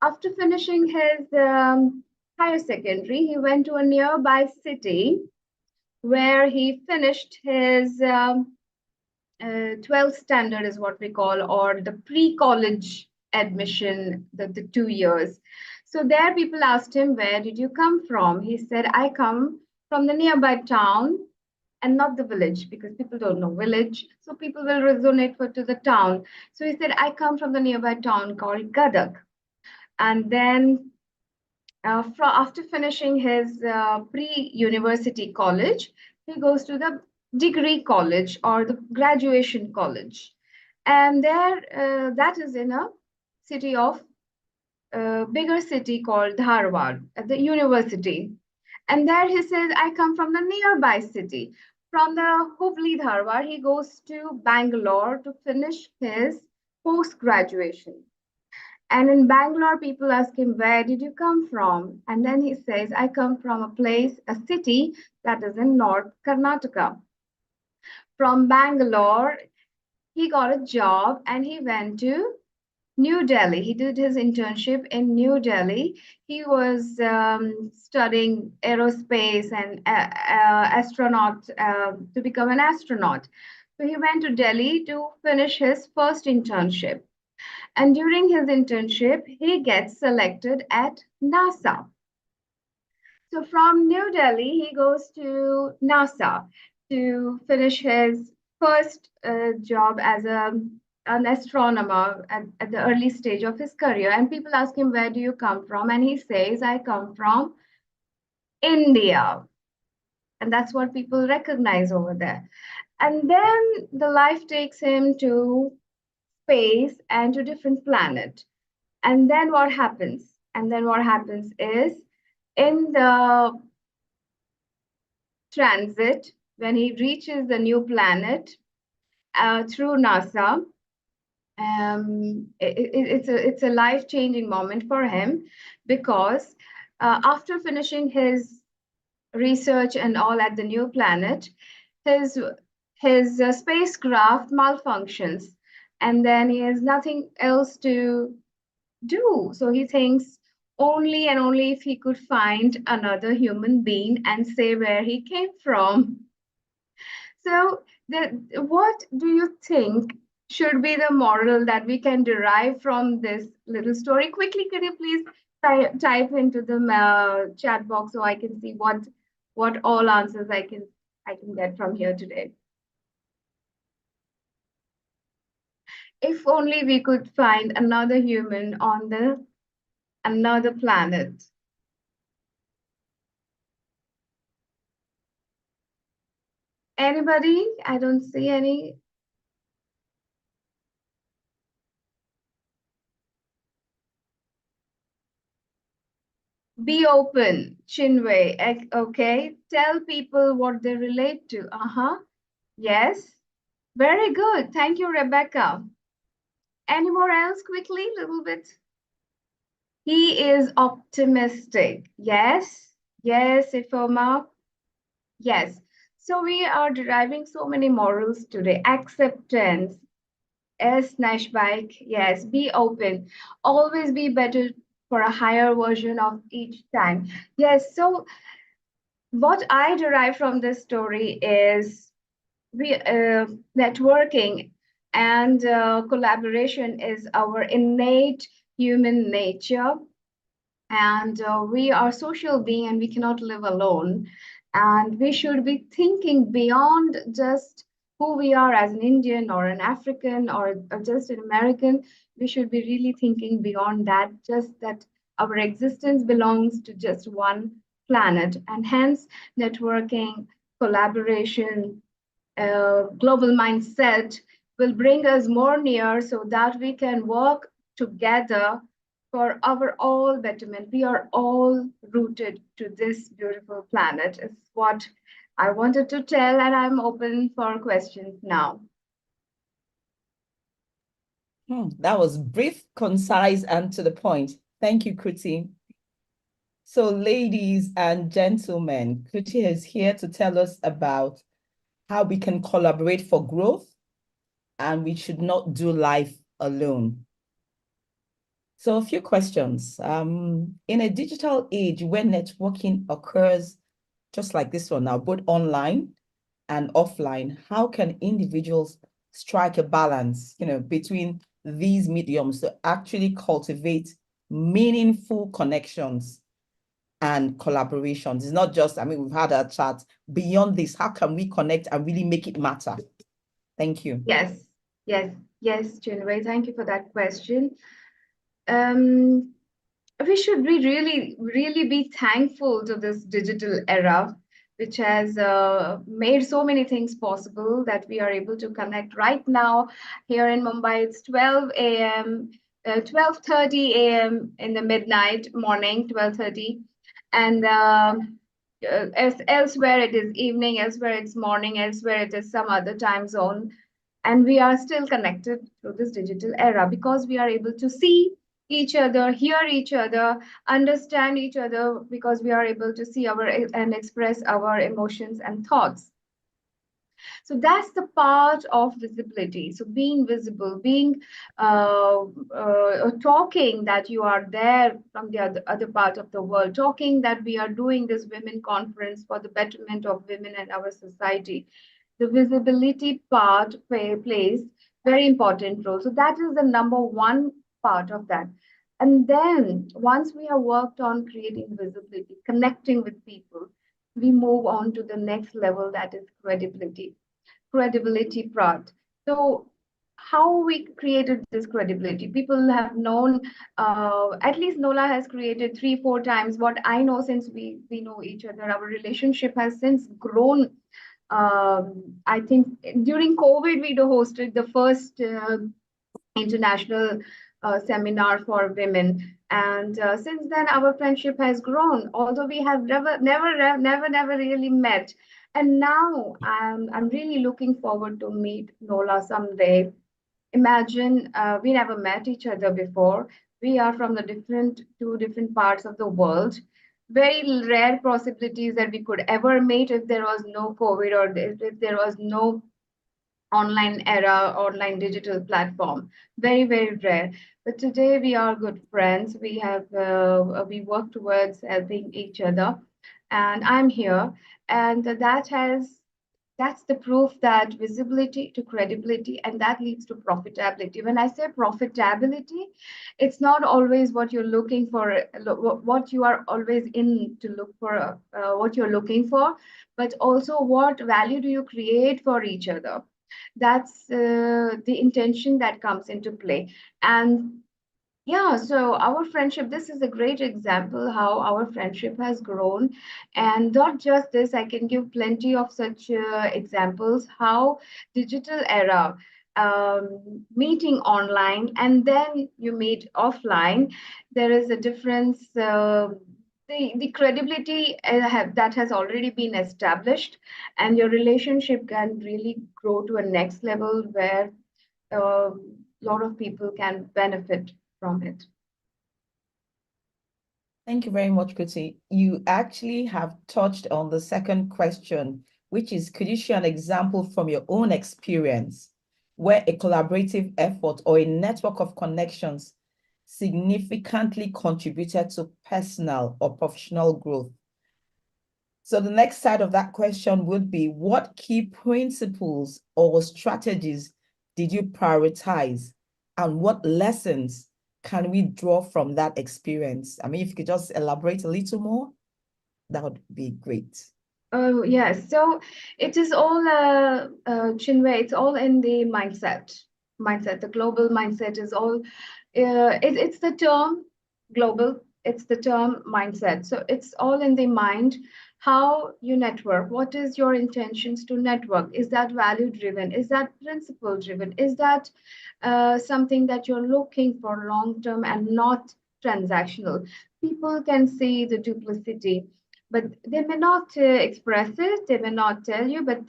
After finishing his higher secondary, he went to a nearby city where he finished his 12th standard is what we call, or the pre-college admission, the 2 years. So there people asked him, where did you come from? He said, I come from the nearby town and not the village, because people don't know village. So people will resonate to the town. So he said, I come from the nearby town called Gadag. And then after finishing his pre-university college, he goes to the degree college or the graduation college. And there, that is in a city of bigger city called Dharwad at the university. And there he says, I come from the nearby city. From the Hubli Dharwad, he goes to Bangalore to finish his post-graduation. And in Bangalore, people ask him, where did you come from? And then he says, I come from a place, a city that is in North Karnataka. From Bangalore, he got a job and he went to New Delhi. He did his internship in New Delhi. He was studying aerospace and astronaut to become an astronaut. So he went to Delhi to finish his first internship. And during his internship, he gets selected at NASA. So from New Delhi, he goes to NASA to finish his first job as an astronomer at the early stage of his career. And people ask him, where do you come from? And he says, I come from India. And that's what people recognize over there. And then the life takes him to space and to different planet. And then what happens? And then what happens is in the transit, when he reaches the new planet through NASA, it's a life-changing moment for him because after finishing his research and all at the new planet, his spacecraft malfunctions, and then he has nothing else to do. So he thinks only and only if he could find another human being and say where he came from. So, what do you think should be the moral that we can derive from this little story? Quickly, could you please type into the chat box so I can see what all answers I can get from here today. If only we could find another human on another planet. Anybody? I don't see any. Be open, Chinwei. Okay. Tell people what they relate to. Uh-huh. Yes. Very good. Thank you, Rebecca. Any more else quickly? A little bit. He is optimistic. Yes. Yes, Ifoma. Yes. So we are deriving so many morals today. Acceptance. Yes, Nash Bike. Yes. Be open. Always be better for a higher version of each time. Yes. So what I derive from this story is networking and collaboration is our innate human nature, and we are social being and we cannot live alone, and we should be thinking beyond just who we are as an Indian or an African or just an American. We should be really thinking beyond that, just that our existence belongs to just one planet, and hence networking, collaboration, global mindset will bring us more near so that we can work together for our all betterment. We are all rooted to this beautiful planet, is what I wanted to tell, and I'm open for questions now. That was brief, concise, and to the point. Thank you, Kuti. So, ladies and gentlemen, Kuti is here to tell us about how we can collaborate for growth, and we should not do life alone. So a few questions. In a digital age where networking occurs just like this one now, both online and offline, how can individuals strike a balance, between these mediums to actually cultivate meaningful connections and collaborations? It's not just, we've had a chat. Beyond this, how can we connect and really make it matter? Thank you. Yes, Chinwei, thank you for that question. We should be really be thankful to this digital era, which has made so many things possible that we are able to connect right now. Here in Mumbai, it's 12 a.m., 12:30 a.m. in the midnight morning, 12:30. And elsewhere it is evening, elsewhere it's morning, elsewhere it is some other time zone. And we are still connected through this digital era because we are able to see each other, hear each other, understand each other, because we are able to see our and express our emotions and thoughts. So that's the part of visibility. So being visible, being talking that you are there from the other part of the world, talking that we are doing this women conference for the betterment of women and our society. The visibility part plays very important role. So that is the number one part of that. And then once we have worked on creating visibility, connecting with people, we move on to the next level, that is credibility part. So how we created this credibility? People have known, at least Nola has created 3, 4 times what I know, since we know each other. Our relationship has since grown. I think during COVID, we hosted the first international seminar for women. And since then, our friendship has grown, although we have never really met. And now I'm really looking forward to meet Nola someday. Imagine we never met each other before. We are from the two different parts of the world. Very rare possibilities that we could ever meet if there was no COVID, or if there was no online era, online digital platform. Very rare. But today we are good friends. We work towards helping each other, and I'm here, and that's the proof that visibility to credibility, and that leads to profitability. When I say profitability, it's not always what you're looking for, what you are always in to look for, what you're looking for, but also what value do you create for each other. That's the intention that comes into play. And yeah, so our friendship, this is a great example how our friendship has grown. And not just this, I can give plenty of such examples how digital era, meeting online and then you meet offline, there is a difference. The credibility that has already been established, and your relationship can really grow to a next level where a lot of people can benefit from it. Thank you very much, Kuti. You actually have touched on the second question, which is, could you share an example from your own experience where a collaborative effort or a network of connections significantly contributed to personal or professional growth? So the next side of that question would be, what key principles or strategies did you prioritize, and what lessons can we draw from that experience? I mean, if you could just elaborate a little more, that would be great. Oh, yes. So it is all, Chinwe, it's all in the mindset. Mindset, the global mindset is all, it's the term global, it's the term mindset. So it's all in the mind, how you network. What is your intentions to network? Is that value driven? Is that principle driven? Is that something that you're looking for long term and not transactional? People can see the duplicity, but they may not express it, they may not tell you, but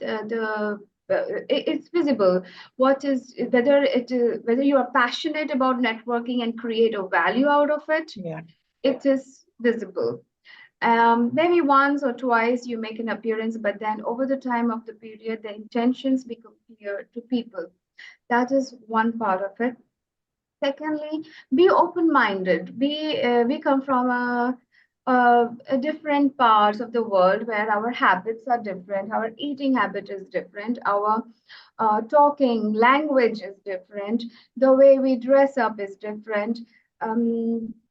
it's visible. What is whether you are passionate about networking and create a value out of it, Yeah. it is visible. Maybe once or twice you make an appearance, but then over the time of the period, the intentions become clear to people. That is one part of it. Secondly, be open-minded. We come from a different parts of the world where our habits are different, our eating habit is different, our talking language is different, the way we dress up is different,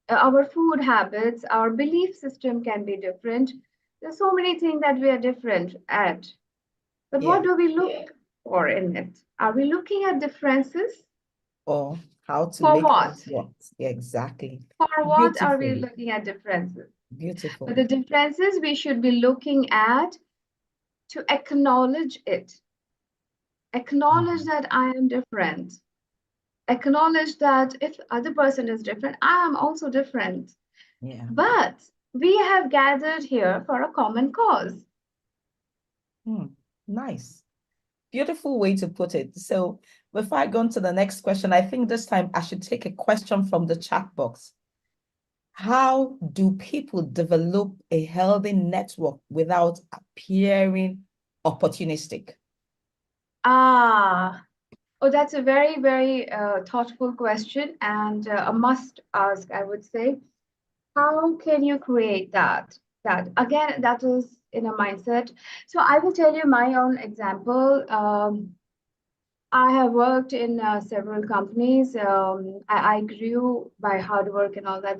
our food habits, our belief system can be different. There's so many things that we are different at. But Yeah. what do we look for in it? Are we looking at differences? Or how to For make what? things work. Yeah, exactly. For what are we Beautiful. looking at differences? Beautiful. But the differences we should be looking at to acknowledge it. Acknowledge that I am different. Acknowledge that if other person is different, I am also different. Yeah. But we have gathered here for a common cause. Nice. beautiful way to put it. So before I go on to the next question, I think this time I should take a question from the chat box. How do people develop a healthy network without appearing opportunistic? Ah, oh, that's a very, very thoughtful question and a must ask, I would say. How can you create that? That again, that is in a mindset. So I will tell you my own example. I have worked in several companies. I grew by hard work and all that.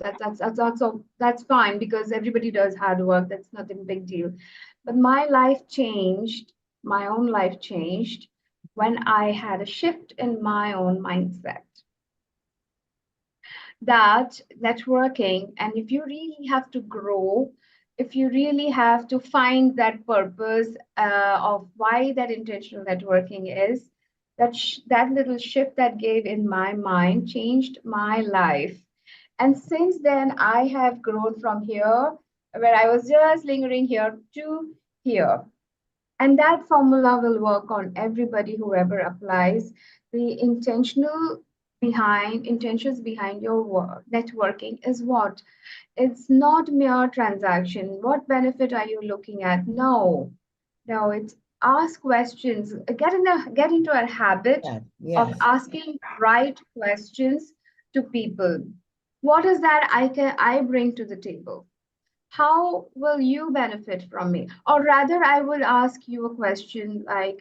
That's fine because everybody does hard work. That's nothing big deal. But my life changed. My own life changed when I had a shift in my own mindset. That networking, and if you really have to grow, if you really have to find that purpose of why that intentional networking is, that little shift that gave in my mind changed my life. And since then, I have grown from here, where I was just lingering here, to here. And that formula will work on everybody, whoever applies. The intentions behind your work, networking is what? It's not mere transaction. What benefit are you looking at? No, no, it's ask questions. Get into a habit Yeah, of yes. asking right questions to people. What is that I bring to the table? How will you benefit from me? Or rather, I would ask you a question like,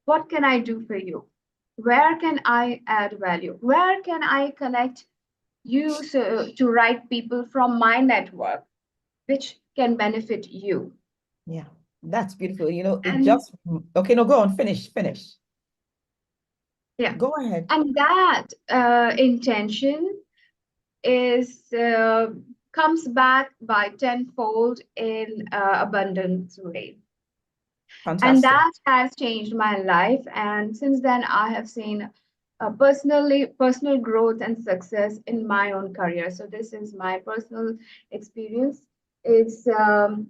what can I do for you? Where can I add value? Where can I connect you to right people from my network, which can benefit you? Yeah, that's beautiful. It And just, okay, no, go on, finish. yeah, Go ahead. and that intention is comes back by tenfold in abundance way. And Fantastic. that has changed my life. And since then, I have seen personal growth and success in my own career. So this is my personal experience. It's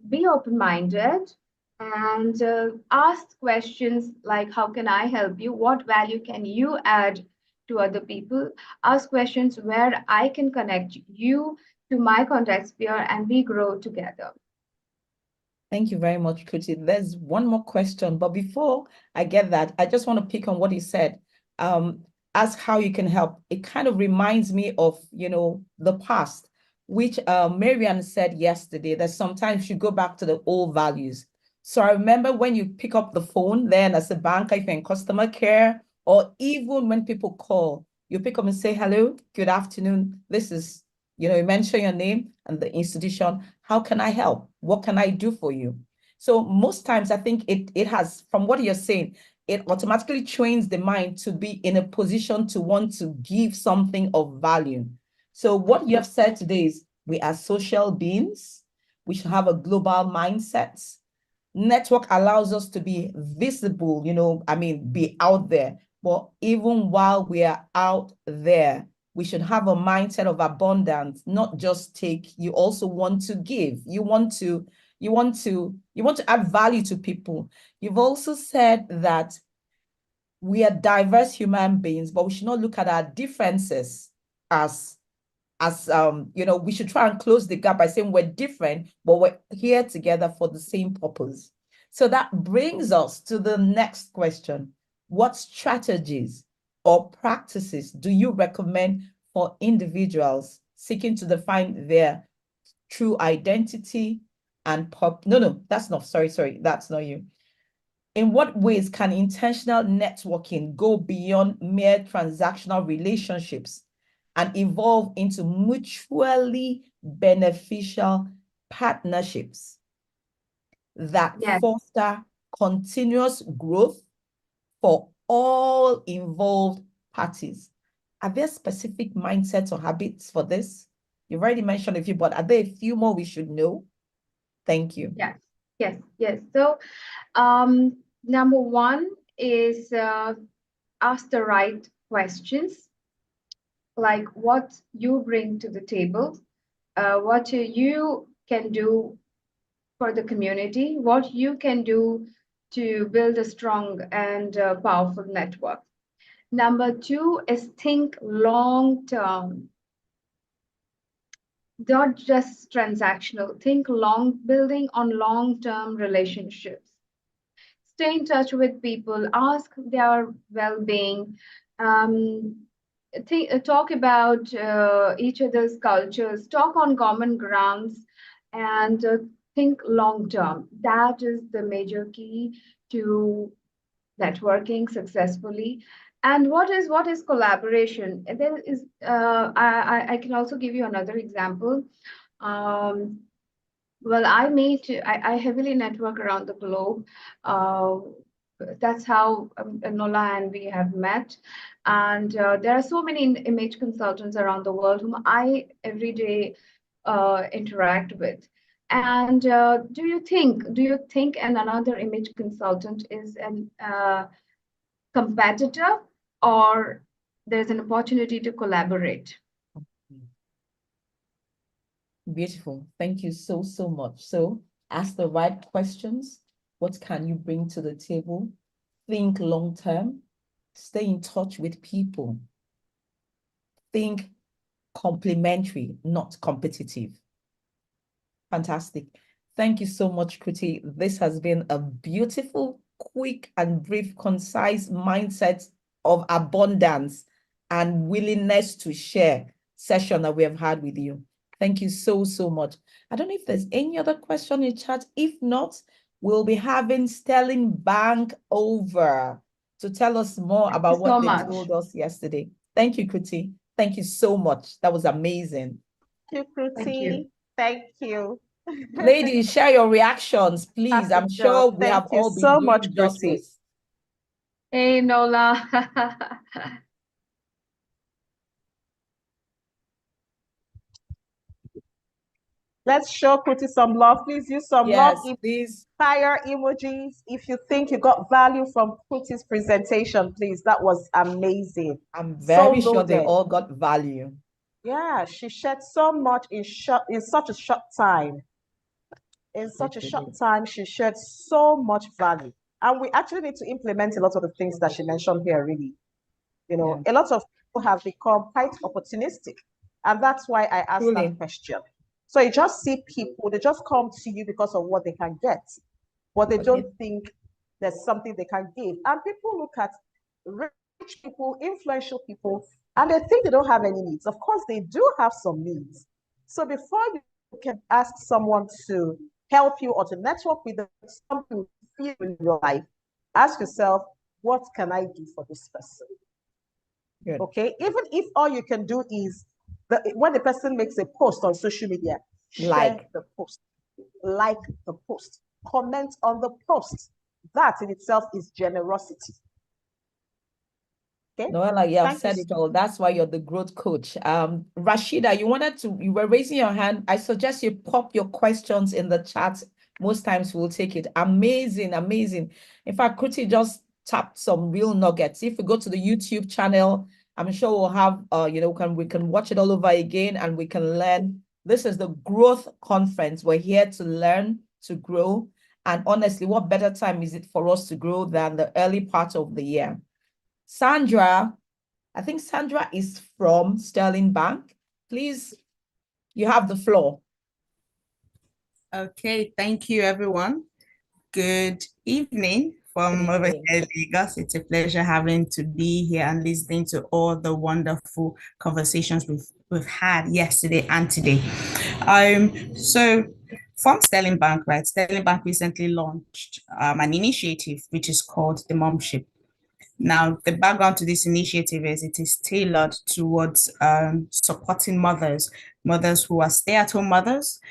be open-minded and ask questions like, how can I help you? What value can you add to other people? Ask questions where I can connect you to my contact sphere and we grow together. Thank you very much, Kuti. There's one more question, but before I get that, I just want to pick on what he said. Um, ask how you can help. It kind of reminds me of, the past, which Marian said yesterday, that sometimes you go back to the old values. So I remember when you pick up the phone, then as a banker, if you're in customer care, or even when people call, you pick up and say, hello, good afternoon. This is, you mention your name and the institution. How can I help? What can I do for you? So most times I think it has, from what you're saying, it automatically trains the mind to be in a position to want to give something of value. So what you have said today is we are social beings. We should have a global mindset. Network allows us to be visible, be out there. But even while we are out there, we should have a mindset of abundance, not just take. You also want to give. You want to add value to people. You've also said that we are diverse human beings, but we should not look at our differences as we should try and close the gap by saying we're different, but we're here together for the same purpose. So that brings us to the next question. What strategies or practices do you recommend for individuals seeking to define their true identity and no, that's not, sorry, that's not you. In what ways can intentional networking go beyond mere transactional relationships and evolve into mutually beneficial partnerships that Yes. foster continuous growth for all involved parties? Are there specific mindsets or habits for this? You've already mentioned a few, but are there a few more we should know? Thank you. Yes, yes. So, number one is ask the right questions, like what you bring to the table, what you can do for the community, what you can do to build a strong and powerful network. Number two is think long term, not just transactional. Think long, building on long term relationships. Stay in touch with people, ask their well being, um, talk about each other's cultures, talk on common grounds, and think long term. That is the major key to networking successfully. And what is collaboration? There is I can also give you another example. Um, well, I heavily network around the globe. Uh, that's how Nola and we have met. And there are so many image consultants around the world whom I every day interact with. And do you think another image consultant is an competitor, or there's an opportunity to collaborate? Beautiful. Thank you so, so much. So ask the right questions. What can you bring to the table? Think long term. Stay in touch with people. Think complementary, not competitive. Fantastic. Thank you so much, Kruti. This has been a beautiful, quick and brief, concise mindset of abundance and willingness to share session that we have had with you. Thank you so, so much. I don't know if there's any other question in chat. If not, we'll be having Sterling Bank over to tell us more about what they told us yesterday. Thank you, Kruti. Thank you so much. That was amazing. Thank you, Thank you. Kruti. Thank you. Ladies, share your reactions, please. I'm sure we have all been doing justice. Hey, Nola. Let's show Kruti some love. Please use some love. Please. Fire emojis. If you think you got value from Kruti's presentation, please. That was amazing. I'm very sure they all got value. Yeah, she shared so much in such a short time. In such a short time, she shared so much value. And we actually need to implement a lot of the things that she mentioned here, really. You know, a lot of people have become quite opportunistic. And that's why I asked that question. So you just see people, they just come to you because of what they can get, but they don't think there's something they can give. And people look at rich people, influential people, and they think they don't have any needs. Of course, they do have some needs. So before you can ask someone to help you or to network with something you feel in your life, ask yourself, what can I do for this person? Good. Okay, even if all you can do is when the person makes a post on social media, share the post, like the post, comment on the post. That in itself is generosity. Okay. Noella, yeah, I've said it all. That's why you're the growth coach. Rashida, you were raising your hand. I suggest you pop your questions in the chat. Most times we'll take it. Amazing, amazing. In fact, Kruti just tapped some real nuggets. If we go to the YouTube channel, I'm sure we'll have, we can watch it all over again and we can learn. This is the growth conference. We're here to learn, to grow. And honestly, what better time is it for us to grow than the early part of the year? Sandra, I think Sandra is from Sterling Bank. Please, you have the floor. Okay, thank you, everyone. Good evening from over here in Lagos. It's a pleasure having to be here and listening to all the wonderful conversations we've had yesterday and today. So from Sterling Bank, right? Sterling Bank recently launched an initiative which is called the Momship. Now, the background to this initiative is it is tailored towards supporting mothers who are stay-at-home mothers,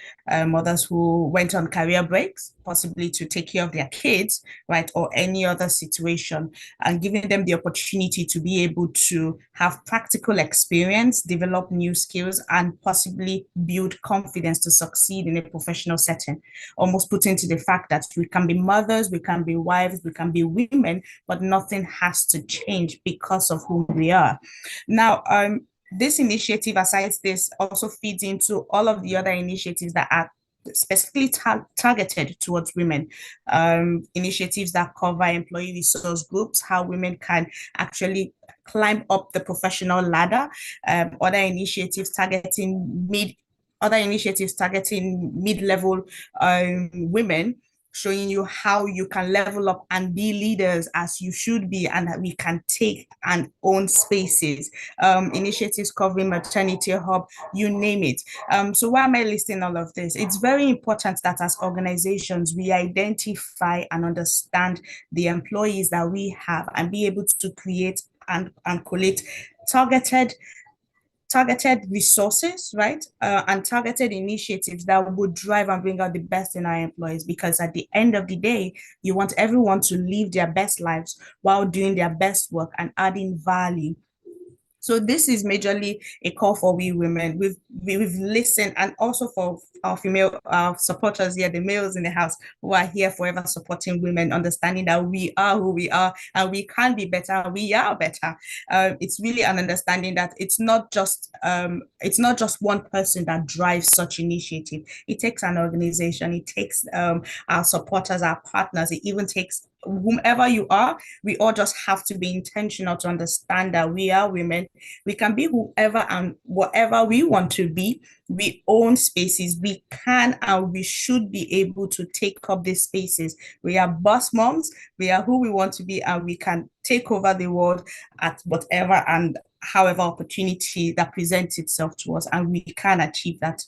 mothers who went on career breaks, possibly to take care of their kids, right, or any other situation, and giving them the opportunity to be able to have practical experience, develop new skills, and possibly build confidence to succeed in a professional setting. Almost putting to the fact that we can be mothers, we can be wives, we can be women, but nothing has to change because of who we are. Now, this initiative, aside this, also feeds into all of the other initiatives that are specifically targeted towards women. Initiatives that cover employee resource groups, how women can actually climb up the professional ladder, other initiatives targeting mid-level women, showing you how you can level up and be leaders as you should be, and that we can take and own spaces. Initiatives covering maternity hub, you name it. So why am I listing all of this? It's very important that as organizations, we identify and understand the employees that we have and be able to create and collate targeted resources, right? And targeted initiatives that would drive and bring out the best in our employees. Because at the end of the day, you want everyone to live their best lives while doing their best work and adding value. So this is majorly a call for we women. We've listened, and also for our female supporters here, the males in the house who are here forever supporting women, understanding that we are who we are and we can be better. We are better. It's really an understanding that it's not just one person that drives such initiative. It takes an organization. It takes our supporters, our partners. It even takes whomever you are. We all just have to be intentional to understand that we are women. We can be whoever and whatever we want to be. We own spaces. We can and we should be able to take up these spaces. We are boss moms. We are who we want to be, and we can take over the world at whatever and however opportunity that presents itself to us, and we can achieve that.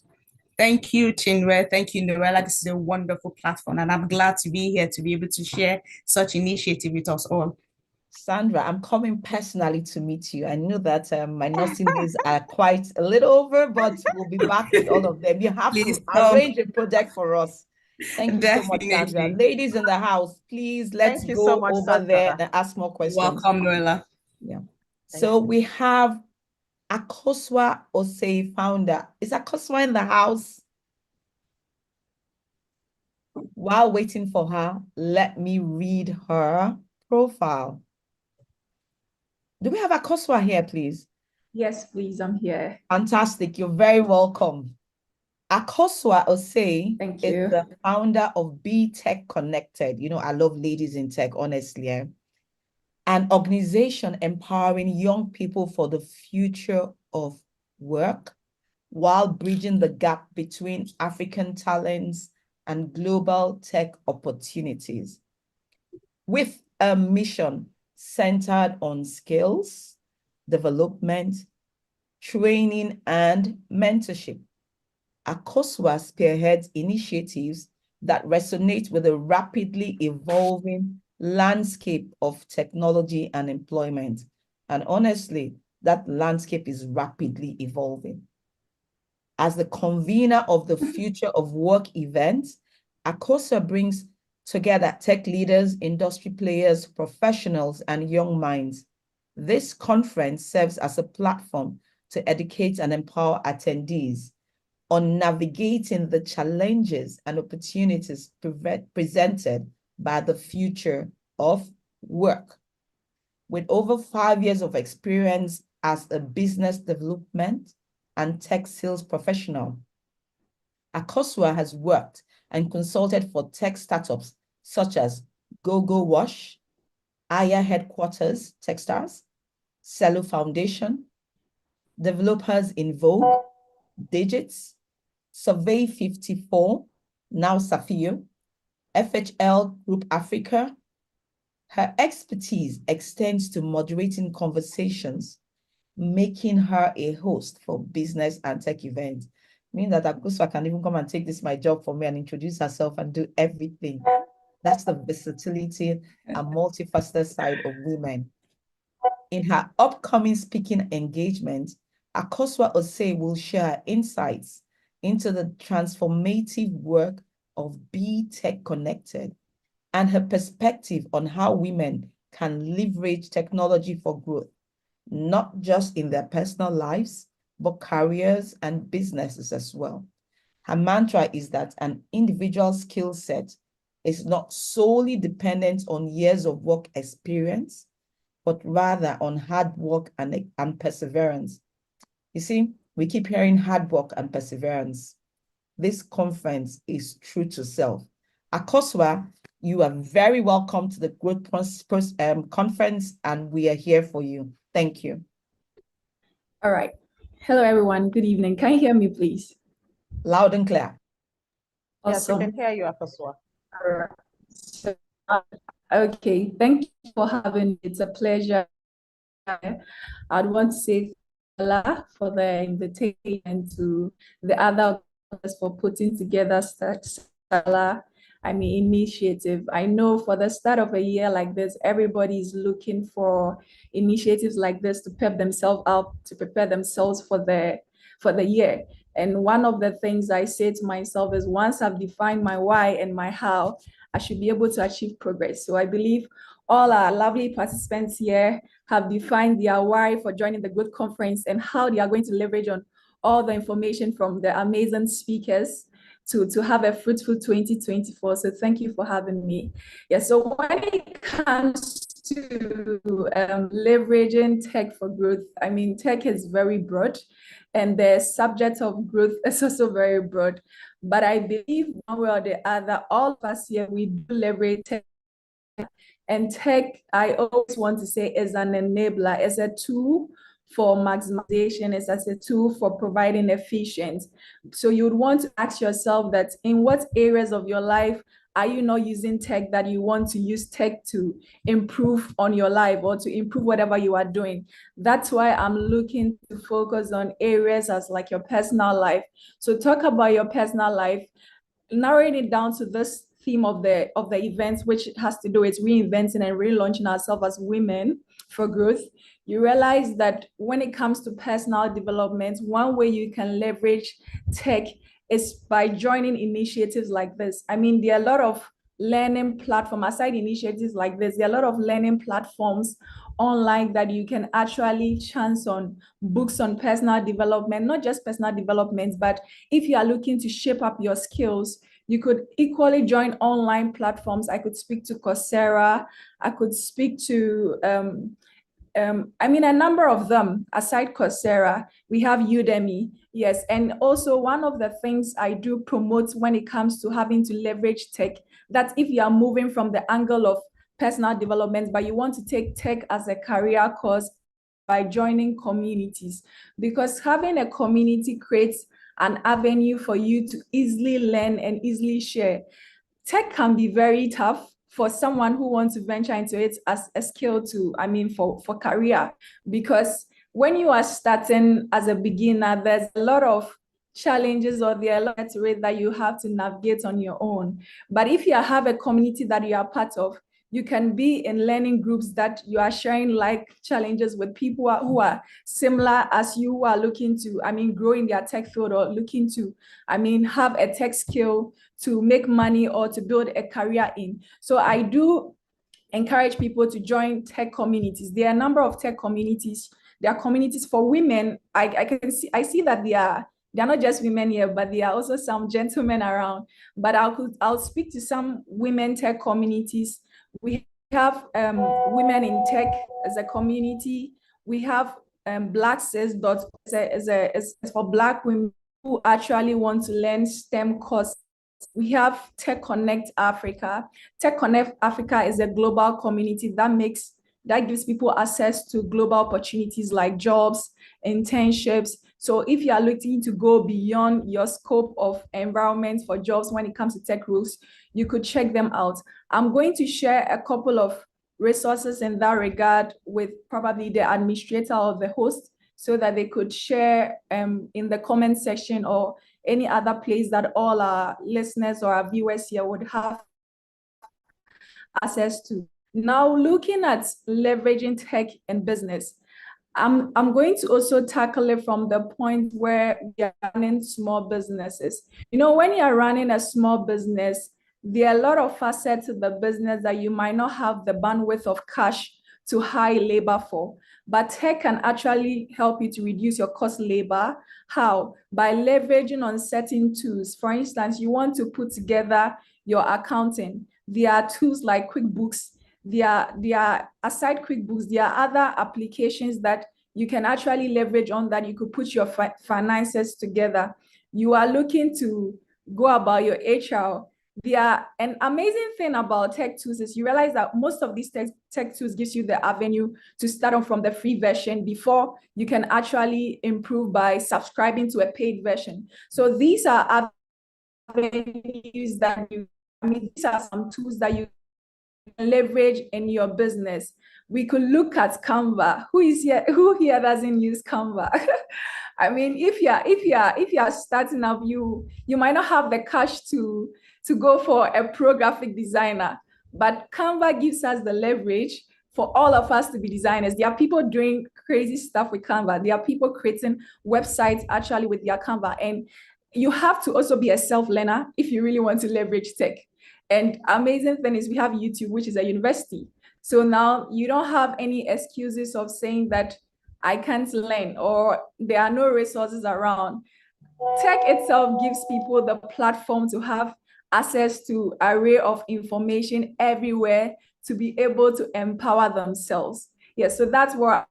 Thank you, Chinwe. Thank you, Noella. This is a wonderful platform, and I'm glad to be here to be able to share such initiative with us all. Sandra, I'm coming personally to meet you. I know that my nursing days are quite a little over, but we'll be back with all of them. You have Please to come. arrange a project for us. Thank you so much, Sandra. Definitely. Ladies in the house, please let's Thank you so go much, over there Sandra. and ask more questions. Welcome, Noella. Yeah. Thank So you. we have Aosa Osei, founder. Is Aosa in the house? While waiting for her, let me read her profile. Do we have Aosa here, please? Yes, please, I'm here. Fantastic. You're very welcome. Aosa Osei Thank is you. the founder of Be Tech Connected. You know, I love ladies in tech, honestly. An organization empowering young people for the future of work while bridging the gap between African talents and global tech opportunities, with a mission centered on skills, development, training, and mentorship. Aosa spearheads initiatives that resonate with the rapidly evolving landscape of technology and employment. And honestly, that landscape is rapidly evolving. As the convener of the Future of Work event, Aosa brings together tech leaders, industry players, professionals, and young minds. This conference serves as a platform to educate and empower attendees on navigating the challenges and opportunities presented by the future of work. With over 5 years of experience as a business development and tech sales professional, Aosa has worked and consulted for tech startups such as GoGo Wash, Aya Headquarters Techstars, Cello Foundation, Developers in Vogue, Digits, Survey 54, now Safio, FHL Group Africa. Her expertise extends to moderating conversations, making her a host for business and tech events. Meaning that Aosa can even come and take this my job for me and introduce herself and do everything. That's the versatility and multifaceted side of women. In her upcoming speaking engagement, Aosa Osei will share insights into the transformative work of Be Tech Connected and her perspective on how women can leverage technology for growth, not just in their personal lives, but careers and businesses as well. Her mantra is that an individual skill set is not solely dependent on years of work experience, but rather on hard work and perseverance. You see, we keep hearing hard work and perseverance. this conference is true to self. Akosua, you are very welcome to the Growth Conference, and we are here for you. Thank you. All right. Hello, everyone. Good evening. Can you hear me, please? Loud and clear. Yes, we Awesome. can hear you, Akosua. All right. So, okay. Thank you for having me. It's a pleasure. I'd want to say Allah for the invitation and to the other for putting together Salah, initiative. I know for the start of a year like this, everybody is looking for initiatives like this to pep themselves up, to prepare themselves for the year. And one of the things I say to myself is once I've defined my why and my how, I should be able to achieve progress. So I believe all our lovely participants here have defined their why for joining the Growth Conference and how they are going to leverage on all the information from the amazing speakers to have a fruitful 2024. So thank you for having me. Yeah, so when it comes to leveraging tech for growth, I mean, tech is very broad and the subject of growth is also very broad. But I believe one way or the other, all of us here, we do leverage tech. And tech, I always want to say, is an enabler, is a tool for maximization, is as a tool for providing efficiency. So you would want to ask yourself that in what areas of your life are you not using tech that you want to use tech to improve on your life or to improve whatever you are doing? That's why I'm looking to focus on areas as like your personal life. So talk about your personal life, narrowing it down to this theme of the event, which has to do with reinventing and relaunching ourselves as women for growth. You realize that when it comes to personal development, one way you can leverage tech is by joining initiatives like this. I mean, there are a lot of learning platforms, aside initiatives like this, there are a lot of learning platforms online that you can actually chance on books on personal development, not just personal development, but if you are looking to shape up your skills, you could equally join online platforms. I could speak to Coursera. I could speak to, a number of them. Aside Coursera, we have Udemy. Yes, and also one of the things I do promote when it comes to having to leverage tech, that if you are moving from the angle of personal development, but you want to take tech as a career course, by joining communities, because having a community creates an avenue for you to easily learn and easily share. Tech can be very tough for someone who wants to venture into it as a skill for career, because when you are starting as a beginner, there's a lot of challenges or there are a lot to it that you have to navigate on your own. But if you have a community that you are part of, you can be in learning groups that you are sharing like challenges with people who are similar as you, who are looking to, grow in their tech field or looking to, have a tech skill to make money or to build a career in. So I do encourage people to join tech communities. There are a number of tech communities. There are communities for women. I see that they're not just women here, but there are also some gentlemen around. But I'll speak to some women tech communities. We have women in tech as a community. We have Black Sis as for Black women who actually want to learn STEM courses. We have Tech Connect Africa. Tech Connect Africa is a global community that gives people access to global opportunities like jobs, internships. So if you are looking to go beyond your scope of environment for jobs when it comes to tech roles, you could check them out. I'm going to share a couple of resources in that regard with probably the administrator or the host so that they could share in the comment section or any other place that all our listeners or our viewers here would have access to. Now, looking at leveraging tech and business, I'm going to also tackle it from the point where we are running small businesses. You know, when you're running a small business, there are a lot of facets to the business that you might not have the bandwidth of cash to hire labor for. But tech can actually help you to reduce your cost labor. How? By leveraging on certain tools. For instance, you want to put together your accounting. There are tools like QuickBooks. There are aside QuickBooks, there are other applications that you can actually leverage on that you could put your finances together. You are looking to go about your HR. An amazing thing about tech tools is you realize that most of these tech tools gives you the avenue to start on from the free version before you can actually improve by subscribing to a paid version. So these are avenues that these are some tools that you leverage in your business. We could look at Canva. Who here doesn't use Canva? I mean, if you are starting up, you might not have the cash to go for a pro graphic designer, but Canva gives us the leverage for all of us to be designers. There are people doing crazy stuff with Canva. There are people creating websites actually with their Canva, and you have to also be a self-learner if you really want to leverage tech. And amazing thing is we have YouTube, which is a university. So now you don't have any excuses of saying that I can't learn or there are no resources around. Tech itself gives people the platform to have access to an array of information everywhere to be able to empower themselves. Yes, so that's what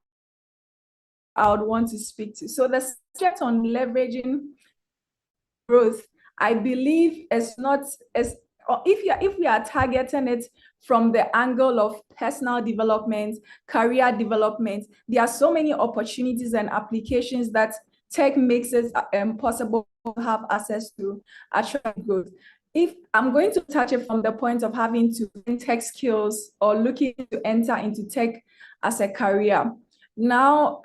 I would want to speak to. So the subject on leveraging growth, I believe, is not as if we are targeting it from the angle of personal development, career development, there are so many opportunities and applications that tech makes it possible to have access to attract growth. If I'm going to touch it from the point of having to learn tech skills or looking to enter into tech as a career, now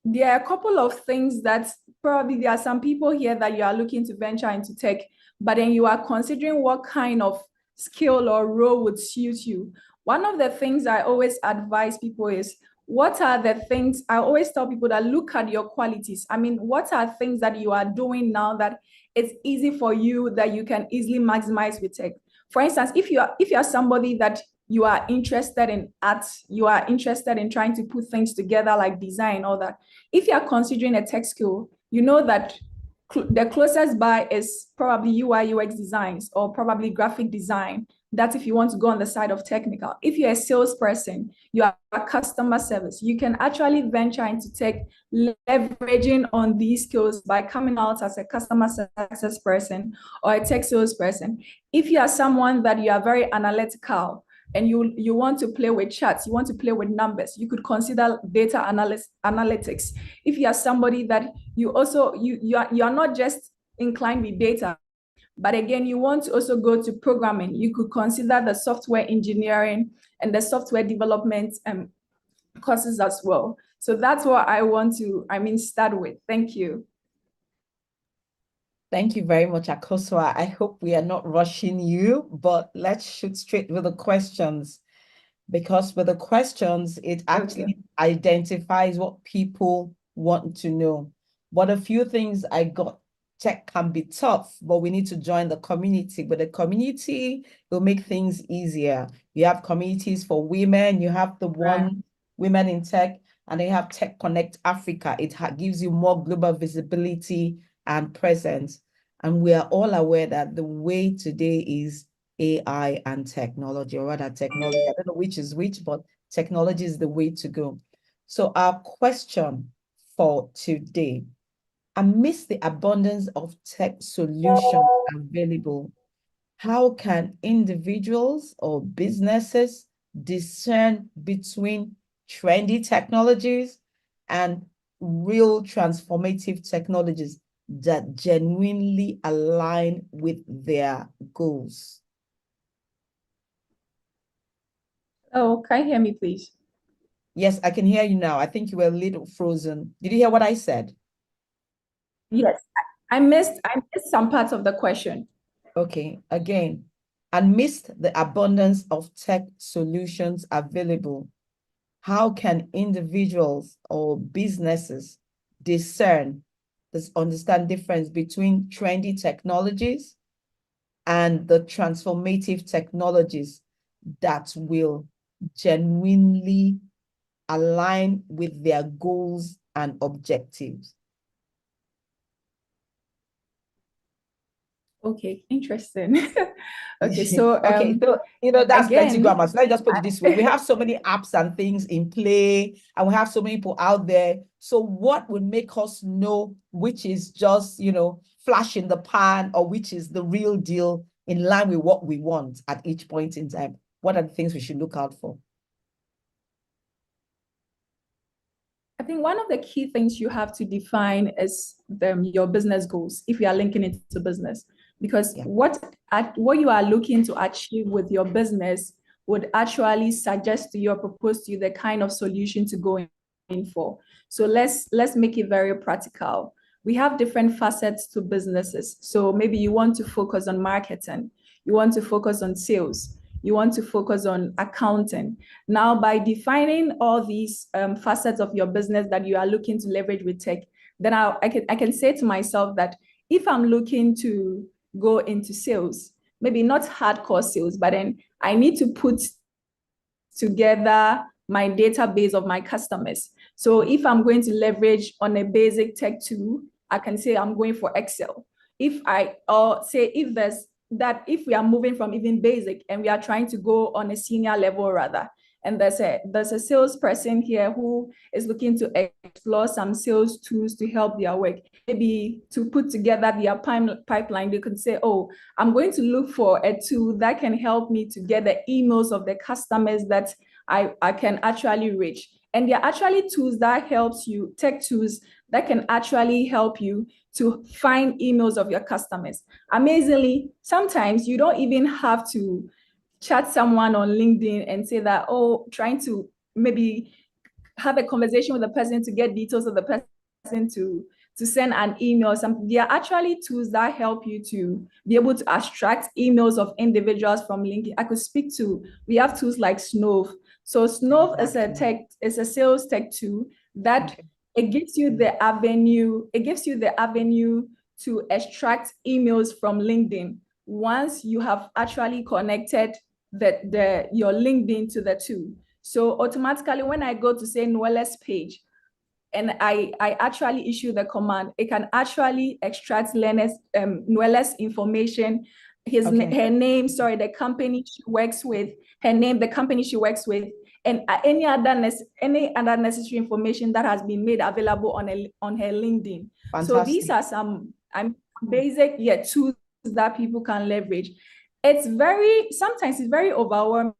there are a couple of things that probably there are some people here that you are looking to venture into tech, but then you are considering what kind of skill or role would suit you. One of the things I always advise people is, what are the things I always tell people that look at your qualities? I mean, what are things that you are doing now that it's easy for you that you can easily maximize with tech? For instance, if you are somebody that you are interested in art, you are interested in trying to put things together like design, all that. If you are considering a tech skill, you know that the closest by is probably UI UX designs or probably graphic design. That's if you want to go on the side of technical. If you're a salesperson, you are a customer service, you can actually venture into tech, leveraging on these skills by coming out as a customer success person or a tech salesperson. If you are someone that you are very analytical, and you want to play with charts, you want to play with numbers, you could consider data analytics. If you are somebody that you are not just inclined with data, but again, you want to also go to programming, you could consider the software engineering and the software development courses as well. So that's what I want to, start with. Thank you. Thank you very much, Akosa. I hope we are not rushing you, but let's shoot straight with the questions, because with the questions, it actually identifies what people want to know. But a few things I got, tech can be tough, but we need to join the community. But the community will make things easier. You have communities for women, you have the one Women in Tech, and they have Tech Connect Africa. It gives you more global visibility and presence. And we are all aware that the way today is AI and technology, or rather technology. I don't know which is which, but technology is the way to go. So our question for today: amidst the abundance of tech solutions available, how can individuals or businesses discern between trendy technologies and real transformative technologies that genuinely align with their goals? Oh, can you hear me, please? Yes, I can hear you now. I think you were a little frozen. Did you hear what I said? Yes, I missed some parts of the question. Okay, again, amidst the abundance of tech solutions available, how can individuals or businesses discern, understand difference between trendy technologies and the transformative technologies that will genuinely align with their goals and objectives? Okay, interesting. Okay, so so that's plenty again, grammar. So let's just put it this way: we have so many apps and things in play, and we have so many people out there. So what would make us know which is just flash in the pan or which is the real deal in line with what we want at each point in time? What are the things we should look out for? I think one of the key things you have to define is your business goals if you are linking it to business. Because what you are looking to achieve with your business would actually suggest to you or propose to you the kind of solution to go in for. So let's make it very practical. We have different facets to businesses. So maybe you want to focus on marketing, you want to focus on sales, you want to focus on accounting. Now, by defining all these facets of your business that you are looking to leverage with tech, then I can say to myself that if I'm looking to go into sales, maybe not hardcore sales, but then I need to put together my database of my customers. So if I'm going to leverage on a basic tech tool, I can say I'm going for Excel. If we are moving from even basic and we are trying to go on a senior level rather, and there's a salesperson here who is looking to explore some sales tools to help their work, maybe to put together their pipeline, they could say, oh, I'm going to look for a tool that can help me to get the emails of the customers that I can actually reach. And there are actually tools that helps you, tech tools that can actually help you to find emails of your customers. Amazingly, sometimes you don't even have to chat someone on LinkedIn and say that, oh, trying to maybe have a conversation with the person to get details of the person to send an email. There are actually tools that help you to be able to extract emails of individuals from LinkedIn. We have tools like Snove. So Snove is a sales tech tool that it gives you the avenue to extract emails from LinkedIn once you have actually connected your LinkedIn to the tool. So automatically, when I go to say Nwele's page, and I actually issue the command, it can actually extract Nwele's information, her name, the company she works with, her name, the company she works with, and any other necessary information that has been made available on her LinkedIn. Fantastic. So these are some basic tools that people can leverage. Sometimes it's very overwhelming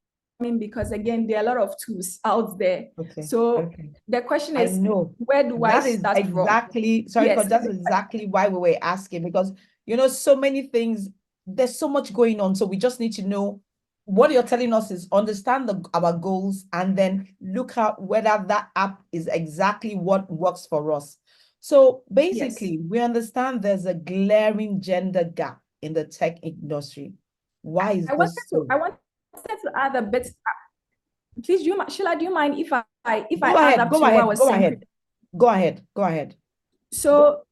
because again, there are a lot of tools out there. The question is, where do I start from? Sorry, because that's exactly why we were asking, because so many things, there's so much going on. So we just need to know what you're telling us is understand our goals and then look at whether that app is exactly what works for us. So basically, we understand there's a glaring gender gap in the tech industry. Why is this so? I wanted to add a bit. Please, Sheila, do you mind if I add up to what I was saying? Go ahead. So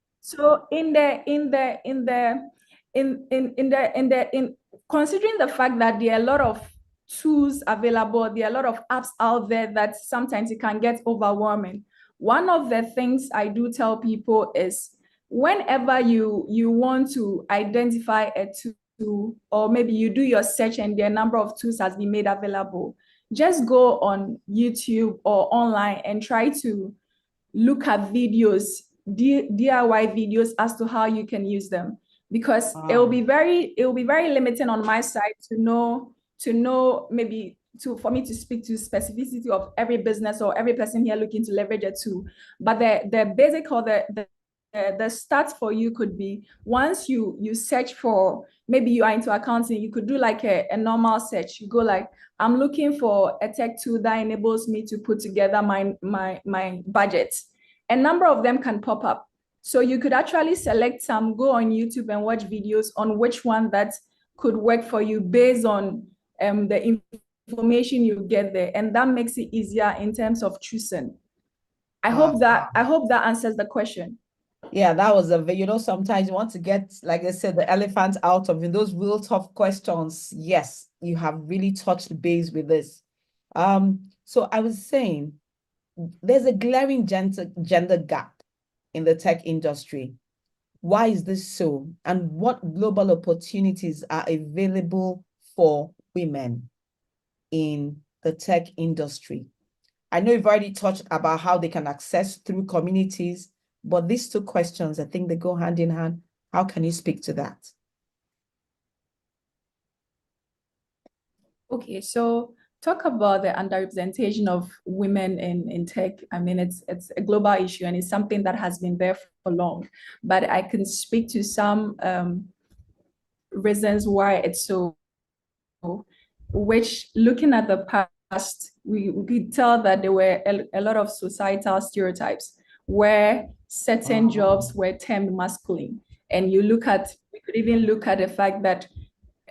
considering the fact that there are a lot of tools available, there are a lot of apps out there that sometimes it can get overwhelming. One of the things I do tell people is whenever you want to identify a tool, or maybe you do your search and the number of tools has been made available, just go on YouTube or online and try to look at videos, DIY videos as to how you can use them, because it will be very limiting on my side to know maybe for me to speak to specificity of every business or every person here looking to leverage a tool. But the basic or the start for you could be, once you search for, maybe you are into accounting, you could do like a normal search. You go like, I'm looking for a tech tool that enables me to put together my budget. A number of them can pop up. So you could actually select some, go on YouTube and watch videos on which one that could work for you based on the information you get there. And that makes it easier in terms of choosing. I hope that answers the question. Yeah, that was sometimes you want to get, like I said, the elephant out of those real tough questions. Yes, you have really touched the base with this. So I was saying, there's a glaring gender gap in the tech industry. Why is this so? And what global opportunities are available for women in the tech industry? I know you've already touched about how they can access through communities, but these two questions, I think they go hand in hand. How can you speak to that? Okay, so talk about the underrepresentation of women in tech. I mean, it's a global issue and it's something that has been there for long. But I can speak to some reasons why it's so, which looking at the past, we could tell that there were a lot of societal stereotypes where certain jobs were termed masculine. And we could even look at the fact that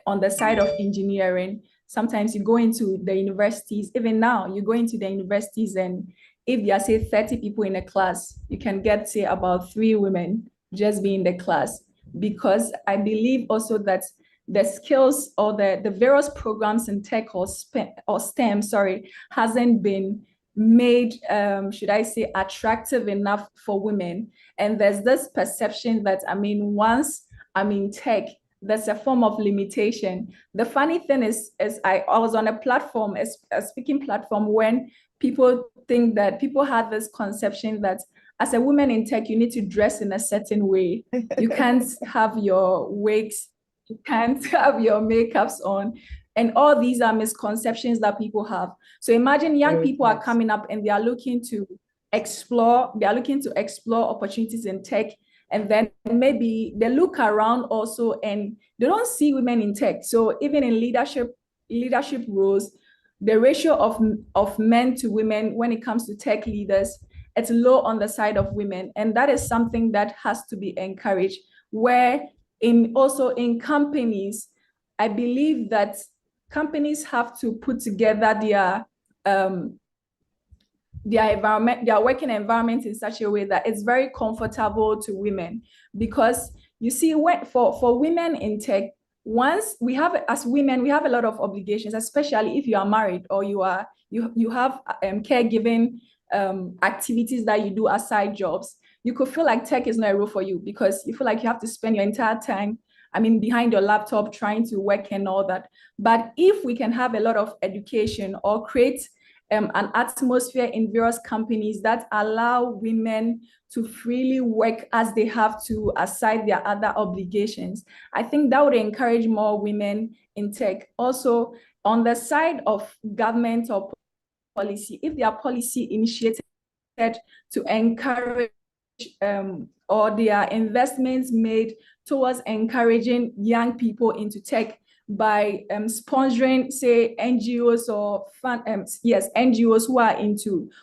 on the side of engineering, sometimes you go into the universities, even now, you go into the universities, and if there are, say, 30 people in a class, you can get, say, about 3 women just be in the class. Because I believe also that the skills or the various programs in tech or STEM, hasn't been made, should I say, attractive enough for women. And there's this perception that, I mean, once I'm in tech, there's a form of limitation. The funny thing is I was on a platform, a speaking platform, when people had this conception that as a woman in tech, you need to dress in a certain way. You can't have your wigs, you can't have your makeups on. And all these are misconceptions that people have. So imagine young people are coming up and they are looking to explore opportunities in tech. And then maybe they look around also and they don't see women in tech. So even in leadership roles, the ratio of men to women when it comes to tech leaders, it's low on the side of women. And that is something that has to be encouraged. Where also in companies, I believe that companies have to put together their working environment in such a way that it's very comfortable to women. Because you see, for women in tech, once as women, we have a lot of obligations, especially if you are married or you have caregiving activities that you do aside jobs. You could feel like tech is not a role for you because you feel like you have to spend your entire time, I mean, behind your laptop trying to work and all that. But if we can have a lot of education or create an atmosphere in various companies that allow women to freely work as they have to aside their other obligations, I think that would encourage more women in tech. Also, on the side of government or policy, if there are policy initiated to encourage or there are investments made towards encouraging young people into tech by sponsoring, say, NGOs or NGOs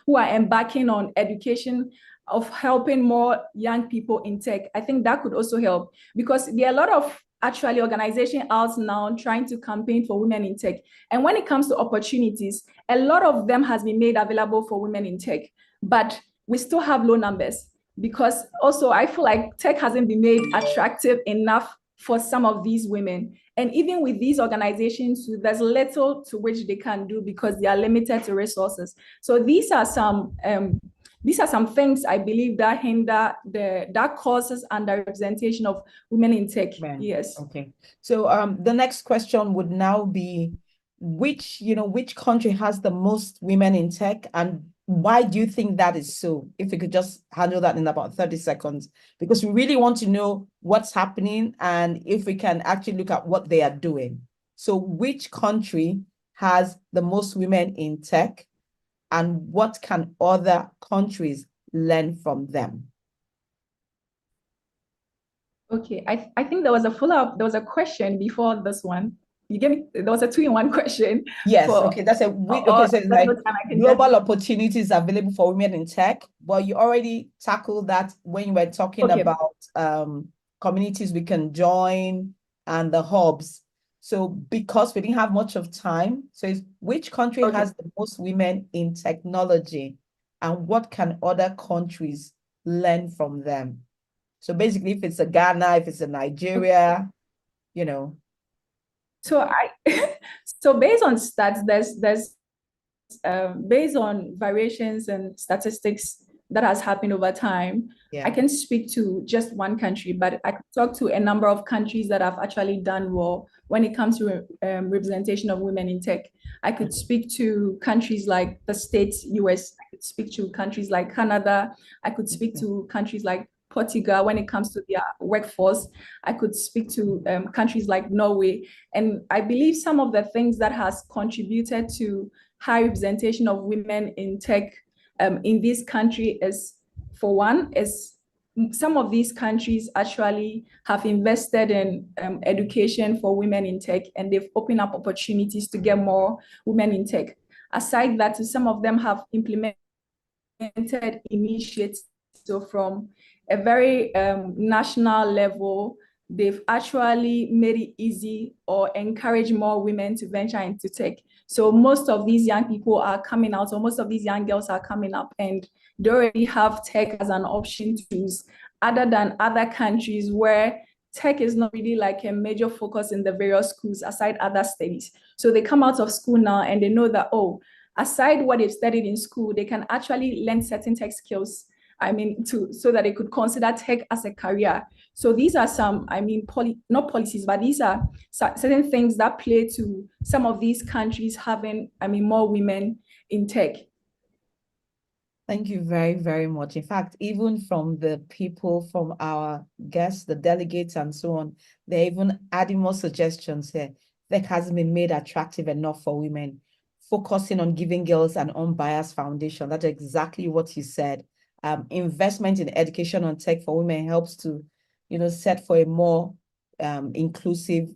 who are embarking on education of helping more young people in tech. I think that could also help because there are a lot of actually organizations out now trying to campaign for women in tech. And when it comes to opportunities, a lot of them has been made available for women in tech, but we still have low numbers because also I feel like tech hasn't been made attractive enough for some of these women. And even with these organizations, there's little to which they can do because they are limited to resources. So these are some things I believe that hinder that causes underrepresentation of women in tech. Yes. Okay. So the next question would now be which country has the most women in tech and why do you think that is so? If you could just handle that in about 30 seconds, because we really want to know what's happening and if we can actually look at what they are doing. So which country has the most women in tech and what can other countries learn from them? Okay, I think there was a follow-up, there was a question before this one. There was a 2-in-1 question. Yes, okay, that's so it's like global opportunities available for women in tech. Well, you already tackled that when you were talking about communities we can join and the hubs. So because we didn't have much of time, so which country has the most women in technology and what can other countries learn from them? So basically, if it's a Ghana, if it's a Nigeria, So so based on stats, there's based on variations and statistics that has happened over time. I can speak to just one country, but I could talk to a number of countries that have actually done well when it comes to representation of women in tech. I could speak to countries like the States, US. I could speak to countries like Canada. I could speak to countries like Portugal when it comes to their workforce. I could speak to countries like Norway. And I believe some of the things that has contributed to high representation of women in tech in this country is, for one, is some of these countries actually have invested in education for women in tech, and they've opened up opportunities to get more women in tech. Aside that, some of them have implemented initiatives. So from a very national level, they've actually made it easy or encourage more women to venture into tech. So most of these young people are coming out, or most of these young girls are coming up, and they already have tech as an option to use, other than other countries where tech is not really like a major focus in the various schools aside other studies. So they come out of school now and they know that, oh, aside what they've studied in school, they can actually learn certain tech skills, so that they could consider tech as a career. So these are some, not policies, but these are certain things that play to some of these countries having, more women in tech. Thank you very, very much. In fact, even from the people, from our guests, the delegates and so on, they're even adding more suggestions here. Tech hasn't been made attractive enough for women, focusing on giving girls an unbiased foundation. That's exactly what you said. Investment in education on tech for women helps to, set for a more inclusive,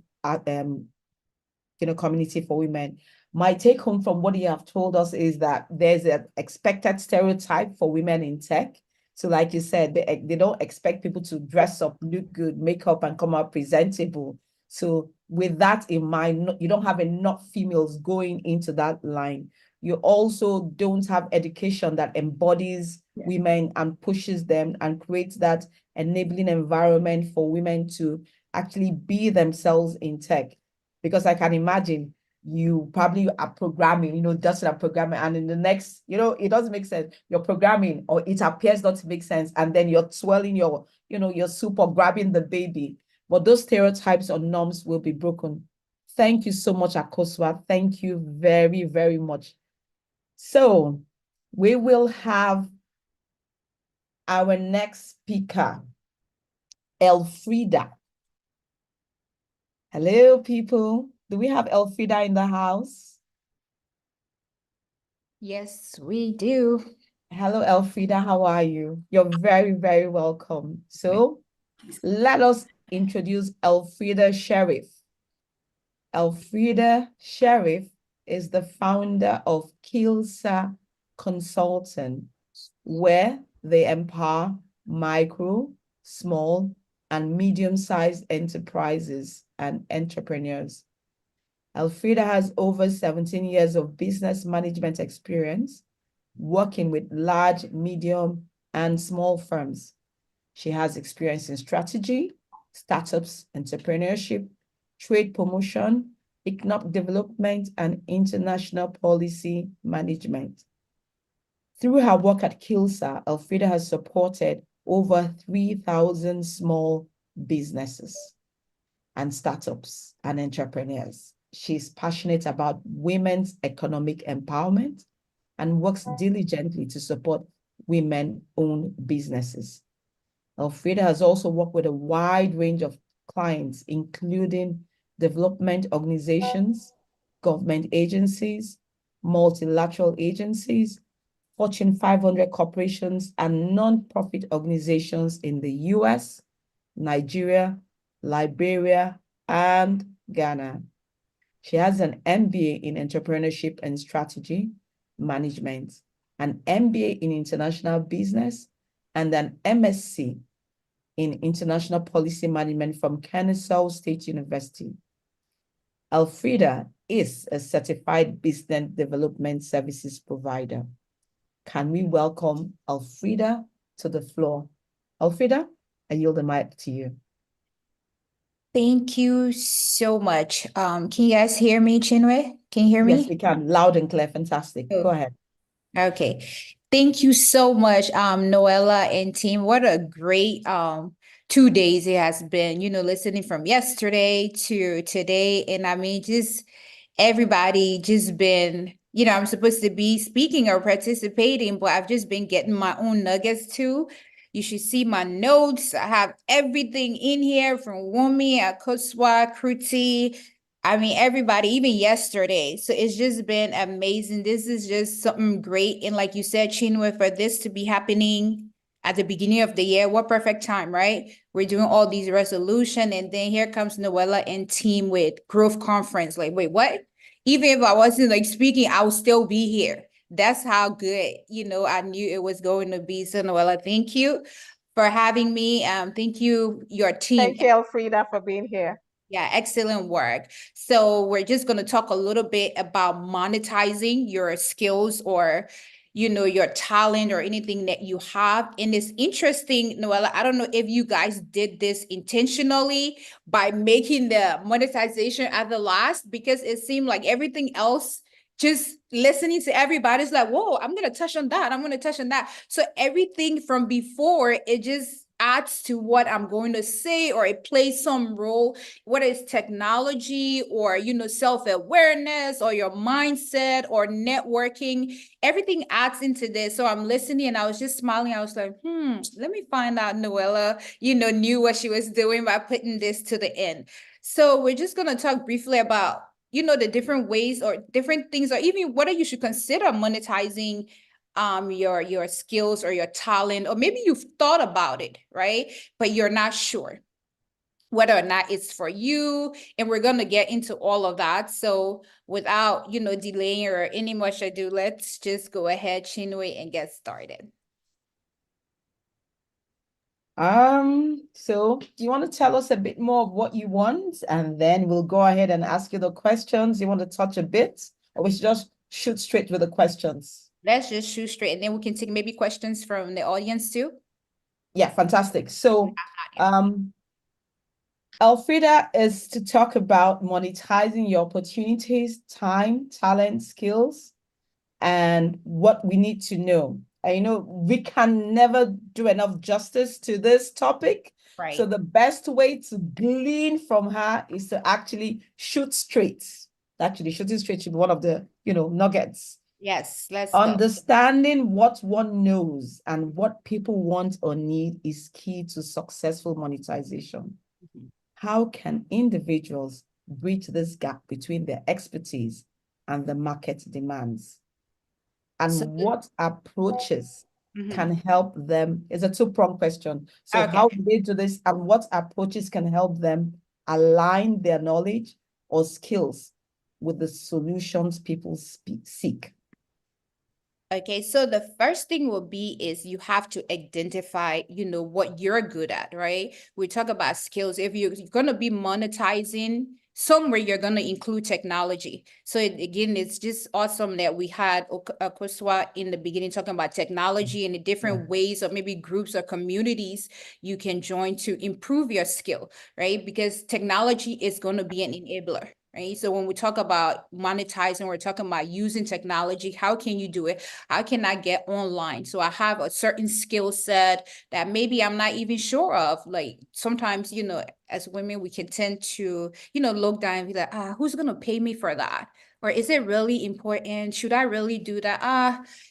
community for women. My take home from what you have told us is that there's an expected stereotype for women in tech. So like you said, they don't expect people to dress up, look good, make up, and come out presentable. So with that in mind, you don't have enough females going into that line. You also don't have education that embodies women and pushes them and creates that enabling environment for women to actually be themselves in tech. Because I can imagine you probably are programming, just that programming, and in the next, it doesn't make sense. You're programming, or it appears not to make sense, and then you're swirling your soup or grabbing the baby. But those stereotypes or norms will be broken. Thank you so much, Akosua. Thank you very, very much. So we will have our next speaker, Alfreda. Hello, people. Do we have Alfreda in the house? Yes, we do. Hello, Alfreda. How are you? You're very, very welcome. So let us introduce Alfreda Sheriff. Alfreda Sheriff is the founder of Kilsa Consulting, where they empower micro, small, and medium-sized enterprises and entrepreneurs. Alfreda has over 17 years of business management experience working with large, medium, and small firms. She has experience in strategy, startups, entrepreneurship, trade promotion, economic development, and international policy management. Through her work at Kilsa, Alfreda has supported over 3,000 small businesses and startups and entrepreneurs. She's passionate about women's economic empowerment and works diligently to support women-owned businesses. Alfreda has also worked with a wide range of clients, including development organizations, government agencies, multilateral agencies, Fortune 500 corporations, and non-profit organizations in the US, Nigeria, Liberia, and Ghana. She has an MBA in entrepreneurship and strategy management, an MBA in international business, and an MSc in international policy management from Kennesaw State University. Alfreda is a certified business development services provider. Can we welcome Alfreda to the floor? Alfreda, I yield the mic to you. Thank you so much. Can you guys hear me, Chinwe? Can you hear me? Yes, we can. Loud and clear. Fantastic. Go ahead. Okay. Thank you so much, Noella and team. What a great 2 days it has been, listening from yesterday to today. And just everybody just been, I'm supposed to be speaking or participating, but I've just been getting my own nuggets too. You should see my notes. I have everything in here from Wumi, Aosa, Crout. I mean, everybody, even yesterday. So it's just been amazing. This is just something great. And like you said, Chinwe, for this to be happening at the beginning of the year, what perfect time, right? We're doing all these resolution, and then here comes Noella and team with growth conference. Like, wait, what? Even if I wasn't like speaking, I would still be here. That's how good, I knew it was going to be. So Noella, thank you for having me. Thank you, your team. Thank you, Alfreda, for being here. Yeah, excellent work. So we're just going to talk a little bit about monetizing your skills or, your talent or anything that you have. And it's interesting, Noella, I don't know if you guys did this intentionally by making the monetization at the last, because it seemed like everything else, just listening to everybody's like, whoa, I'm going to touch on that. I'm going to touch on that. So everything from before, it just adds to what I'm going to say, or it plays some role, whether it's technology or, self-awareness or your mindset or networking, everything adds into this. So I'm listening and I was just smiling. I was like, let me find out Noella, knew what she was doing by putting this to the end. So we're just going to talk briefly about, the different ways or different things, or even whether you should consider monetizing your skills or your talent, or maybe you've thought about it, right? But you're not sure whether or not it's for you. And we're going to get into all of that. So without, delaying or any much ado, let's just go ahead, Chinwe, and get started. So do you want to tell us a bit more of what you want, and then we'll go ahead and ask you the questions? You want to touch a bit, or we should just shoot straight with the questions? Let's just shoot straight, and then we can take maybe questions from the audience too. Yeah, fantastic. So, Alfreda is to talk about monetizing your opportunities, time, talent, skills, and what we need to know. And we can never do enough justice to this topic. Right. So the best way to glean from her is to actually shoot straight. Actually, shooting straight should be one of the, nuggets. Yes, let's Understanding what one knows and what people want or need is key to successful monetization. How can individuals bridge this gap between their expertise and the market demands? And what approaches can help them? It's a two-pronged question. So how do they do this, and what approaches can help them align their knowledge or skills with the solutions people seek? Okay, so the first thing will be is you have to identify, what you're good at, right? We talk about skills. If you're going to be monetizing somewhere, you're going to include technology. So again, it's just awesome that we had Aosa in the beginning talking about technology and the different ways, or maybe groups or communities you can join to improve your skill, right? Because technology is going to be an enabler. Right? So when we talk about monetizing, we're talking about using technology. How can you do it? How can I get online? So I have a certain skill set that maybe I'm not even sure of. Like sometimes, as women, we can tend to, look down and be like, who's going to pay me for that? Or is it really important? Should I really do that?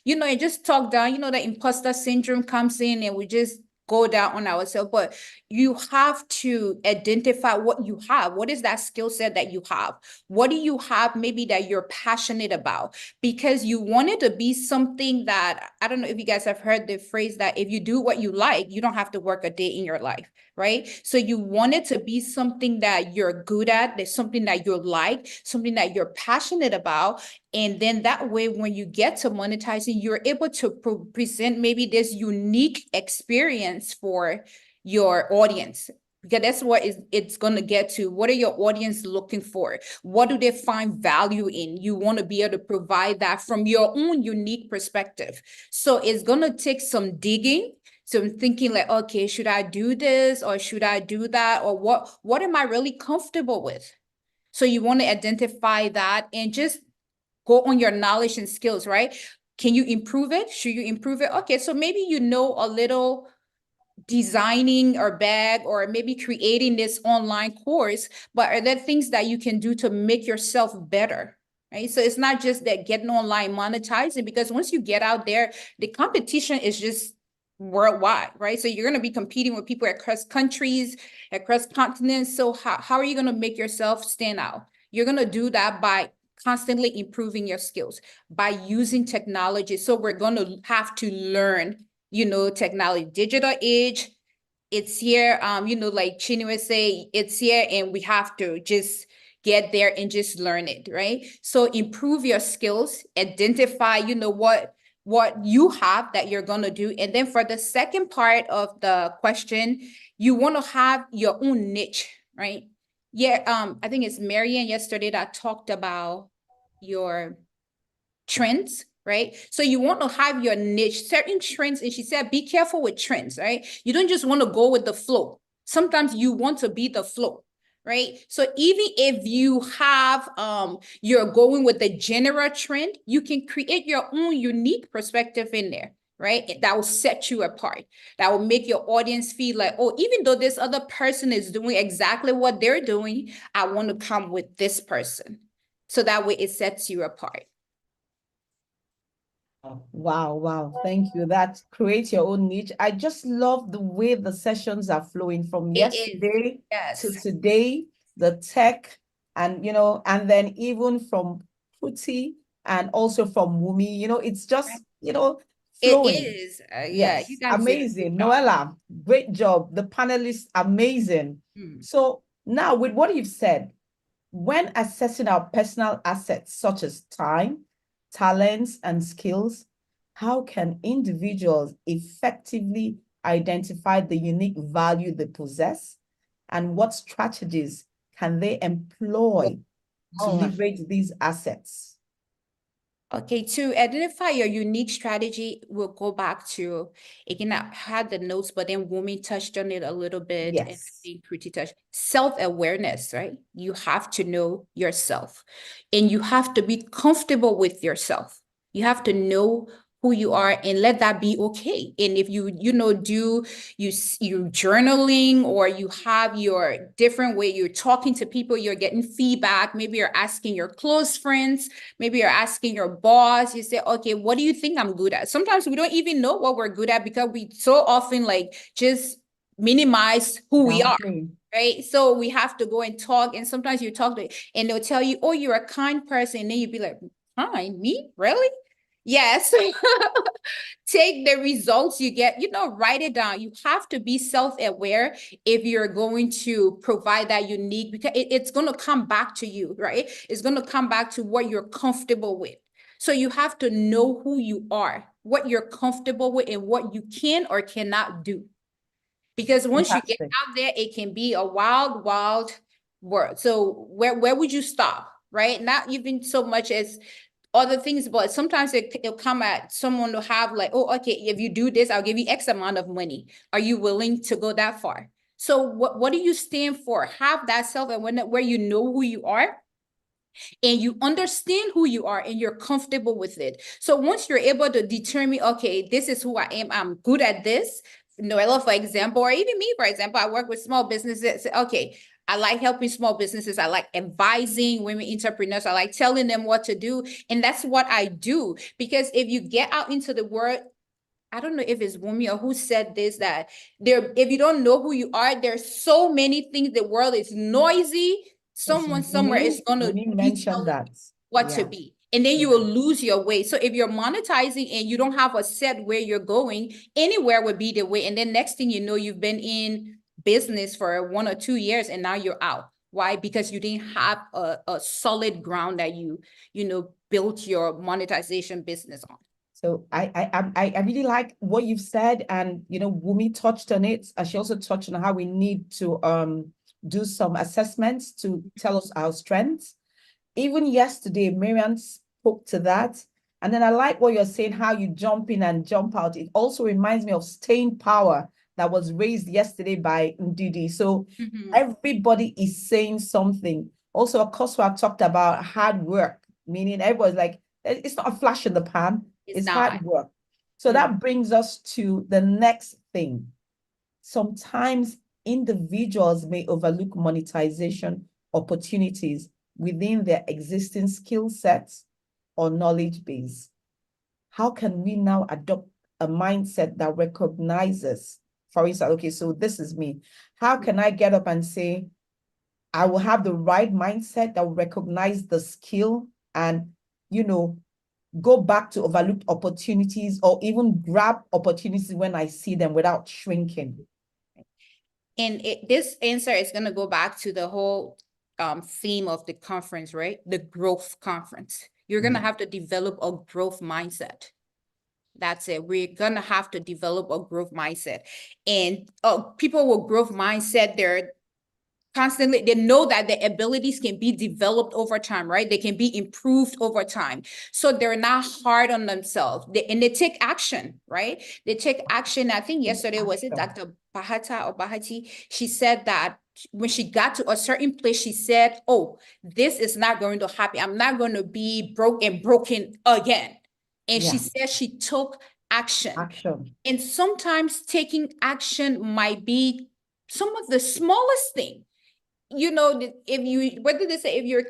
And just talk down, the imposter syndrome comes in and we just go down on ourselves. But you have to identify what you have. What is that skill set that you have? What do you have maybe that you're passionate about? Because you want it to be something that, I don't know if you guys have heard the phrase that if you do what you like, you don't have to work a day in your life, right? So you want it to be something that you're good at, there's something that you like, something that you're passionate about. And then that way, when you get to monetizing, you're able to present maybe this unique experience for your audience. Because that's what it's going to get to. What are your audience looking for? What do they find value in? You want to be able to provide that from your own unique perspective. So it's going to take some digging. So I'm thinking like, okay, should I do this or should I do that? Or what am I really comfortable with? So you want to identify that and just go on your knowledge and skills, right? Can you improve it? Should you improve it? Okay, so maybe a little designing or bag or maybe creating this online course, but are there things that you can do to make yourself better? Right? So it's not just that getting online monetizing, because once you get out there, the competition is just worldwide, right? So you're going to be competing with people across countries, across continents. So how are you going to make yourself stand out? You're going to do that by constantly improving your skills, by using technology. So we're going to have to learn, technology, digital age, it's here. Like Chinua say, it's here and we have to just get there and just learn it, right? So improve your skills, identify, what you have that you're going to do. And then for the second part of the question, you want to have your own niche, right? Yeah, I think it's Marianne yesterday that talked about your trends, right? So you want to have your niche, certain trends. And she said, be careful with trends, right? You don't just want to go with the flow. Sometimes you want to be the flow, right? So even if you have, you're going with the general trend, you can create your own unique perspective in there, right? That will set you apart. That will make your audience feel like, oh, even though this other person is doing exactly what they're doing, I want to come with this person. So that way it sets you apart. Wow. Thank you. That create your own niche. I just love the way the sessions are flowing from yesterday to today, the tech, and and then even from Puti and also from Wumi, it's just, flowing. It is. Yeah, you Yes, guys did a good amazing. job. Noella, great job. The panelists, amazing. So now with what you've said, when assessing our personal assets such as time, talents, and skills, how can individuals effectively identify the unique value they possess? And what strategies can they employ to leverage these assets? Okay, to identify your unique strategy, we'll go back to, again, I had the notes, but then Wumi touched on it a little bit. And I Yes. think Kruti touched. Self-awareness, right? You have to know yourself and you have to be comfortable with yourself. You have to know who you are and let that be okay. And if you do you journaling, or you have your different way, you're talking to people, you're getting feedback, maybe you're asking your close friends, maybe you're asking your boss, you say, okay, what do you think I'm good at? Sometimes we don't even know what we're good at because we so often like just minimize who we are. Right. So we have to go and talk. And sometimes you talk to, and they'll tell you, oh, you're a kind person. And then you'd be like, kind, me? Really? Yes. Take the results you get, write it down. You have to be self-aware if you're going to provide that unique, because it's going to come back to you, right? It's going to come back to what you're comfortable with. So you have to know who you are, what you're comfortable with, and what you can or cannot do. Because once you get out there, it can be a wild, wild world. So where would you stop, right? Not even so much as other things, but sometimes it'll come at someone to have like, oh, okay, if you do this, I'll give you X amount of money. Are you willing to go that far? So what do you stand for? Have that self-awareness where you know who you are and you understand who you are and you're comfortable with it. So once you're able to determine, okay, this is who I am, I'm good at this. Noella, for example, or even me, for example, I work with small businesses. Okay, I like helping small businesses. I like advising women entrepreneurs. I like telling them what to do. And that's what I do. Because if you get out into the world, I don't know if it's Wumi or who said this, that if you don't know who you are, there's so many things. The world is noisy. Someone somewhere is going to mention that what to be. And then you will lose your way. So if you're monetizing and you don't have a set where you're going, anywhere would be the way. And then next thing you know, you've been in business for 1 or 2 years and now you're out. Why? Because you didn't have a solid ground that you built your monetization business on. So I really like what you've said, and Wumi touched on it, and she also touched on how we need to do some assessments to tell us our strengths. Even yesterday, Miriam spoke to that. And then I like what you're saying, how you jump in and jump out. It also reminds me of staying power that was raised yesterday by Ndidi. So everybody is saying something. Also, of course, we have talked about hard work, meaning everybody's like, it's not a flash in the pan, it's hard work. So that brings us to the next thing. Sometimes individuals may overlook monetization opportunities within their existing skill sets or knowledge base. How can we now adopt a mindset that recognizes, for instance, okay, so this is me. How can I get up and say, I will have the right mindset that will recognize the skill and, go back to overlooked opportunities or even grab opportunities when I see them without shrinking? And this answer is going to go back to the whole theme of the conference, right? The growth conference. You're going to have to develop a growth mindset. That's it. We're going to have to develop a growth mindset. And people with growth mindset, they're constantly, they know that the abilities can be developed over time, right? They can be improved over time. So they're not hard on themselves. And they take action, right? They take action. I think yesterday, was it Dr. Bahata or Bahati? She said that when she got to a certain place, she said, oh, this is not going to happen. I'm not going to be broken again. And she said she took action. And sometimes taking action might be some of the smallest thing. If you, what did they say? If you're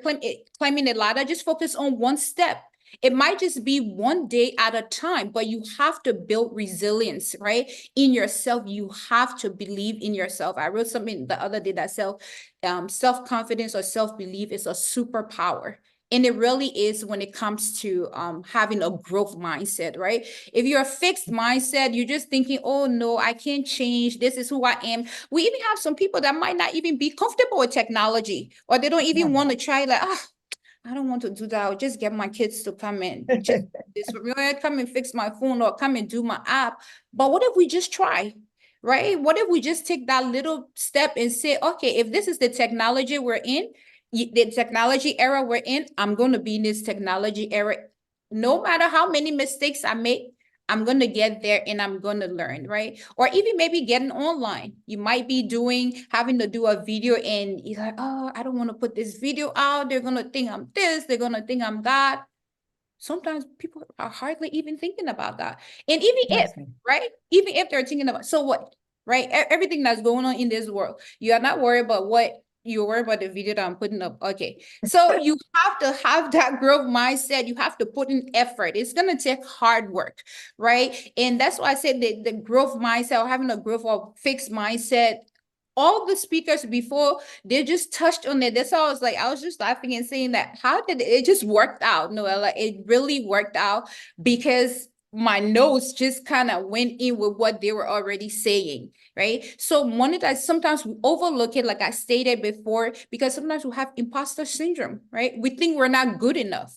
climbing a ladder, just focus on one step. It might just be one day at a time, but you have to build resilience, right? In yourself, you have to believe in yourself. I wrote something the other day that self-confidence or self-belief is a superpower. And it really is when it comes to having a growth mindset, right? If you're a fixed mindset, you're just thinking, oh no, I can't change. This is who I am. We even have some people that might not even be comfortable with technology, or they don't even want to try, like, I don't want to do that. I'll just get my kids to come in, just come and fix my phone or come and do my app. But what if we just try? Right? What if we just take that little step and say, okay, if this is the technology we're in, the technology era we're in, I'm going to be in this technology era. No matter how many mistakes I make, I'm going to get there and I'm going to learn, right? Or even maybe getting online. You might be having to do a video and you're like, oh, I don't want to put this video out. They're going to think I'm this. They're going to think I'm that. Sometimes people are hardly even thinking about that. And even if they're thinking about, so what, right? Everything that's going on in this world, you are not worried about what you're worried about the video that I'm putting up. Okay. So you have to have that growth mindset. You have to put in effort. It's going to take hard work, right? And that's why I said the growth mindset, or having a growth or fixed mindset, all the speakers before, they just touched on it. That's why I was just laughing and saying that, how did it just worked out, Noella? It really worked out because my notes just kind of went in with what they were already saying, right? So monetize, sometimes we overlook it, like I stated before, because sometimes we have imposter syndrome, right? We think we're not good enough.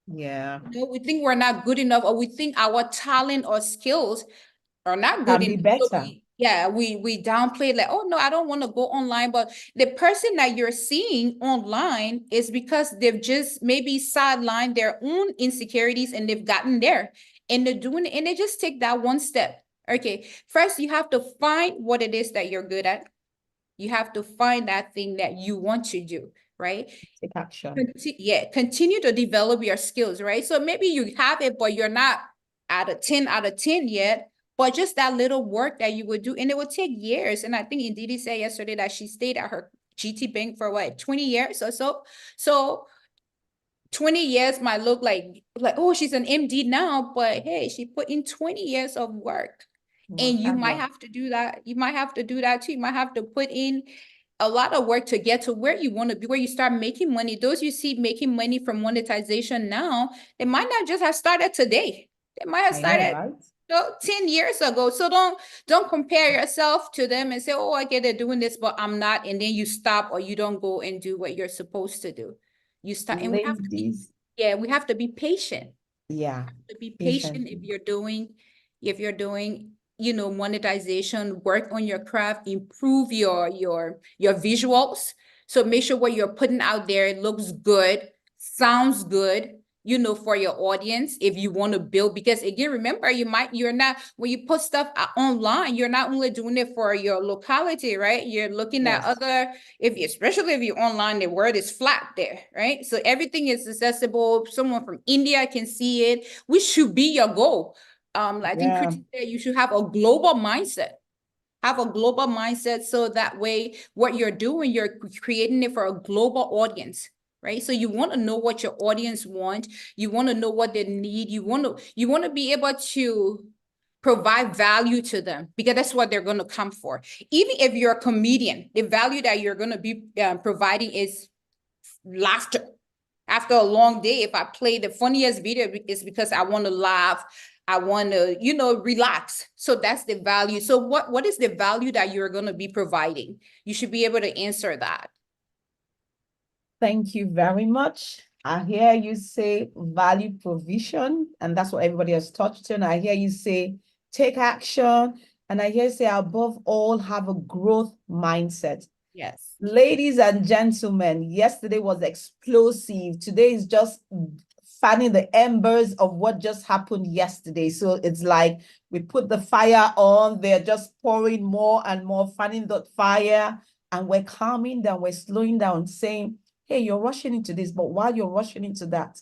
Yeah. We think we're not good enough, or we think our talent or skills are not good enough. Can be better. We downplay, like, oh no, I don't want to go online. But the person that you're seeing online is because they've just maybe sidelined their own insecurities and they've gotten there. And they're doing it, and they just take that one step. Okay, first you have to find what it is that you're good at. You have to find that thing that you want to do, right? Take action. Continue to develop your skills, right? So maybe you have it, but you're not at a 10 out of 10 yet, but just that little work that you would do, and it would take years. And I think Ndidi said yesterday that she stayed at her GT Bank for what, 20 years or so? So 20 years might look like, oh, she's an MD now, but hey, she put in 20 years of work. And you might have to do that. You might have to do that too. You might have to put in a lot of work to get to where you want to be, where you start making money. Those you see making money from monetization now, they might not just have started today. They might have started 10 years ago. So don't compare yourself to them and say, oh, I get it doing this, but I'm not. And then you stop, or you don't go and do what you're supposed to do. You start, and we have to be patient. Yeah. To be patient if you're doing, monetization, work on your craft, improve your visuals. So make sure what you're putting out there looks good, sounds good, for your audience, if you want to build. Because again, remember, you're not, when you put stuff online, you're not only doing it for your locality, right? You're looking at other, especially if you're online, the word is flat there, right? So everything is accessible. Someone from India can see it, which should be your goal. I think Chris said you should have a global mindset. Have a global mindset, so that way what you're doing, you're creating it for a global audience, right? So you want to know what your audience want. You want to know what they need. You want to be able to provide value to them, because that's what they're going to come for. Even if you're a comedian, the value that you're going to be providing is laughter. After a long day, if I play the funniest video, it's because I want to laugh. I want to, relax. So that's the value. So what is the value that you're going to be providing? You should be able to answer that. Thank you very much. I hear you say value provision, and that's what everybody has touched on. I hear you say take action, and I hear you say above all, have a growth mindset. Yes. Ladies and gentlemen, yesterday was explosive. Today is just fanning the embers of what just happened yesterday. So it's like we put the fire on, they're just pouring more and more, fanning the fire, and we're calming down, we're slowing down, saying, hey, you're rushing into this, but while you're rushing into that,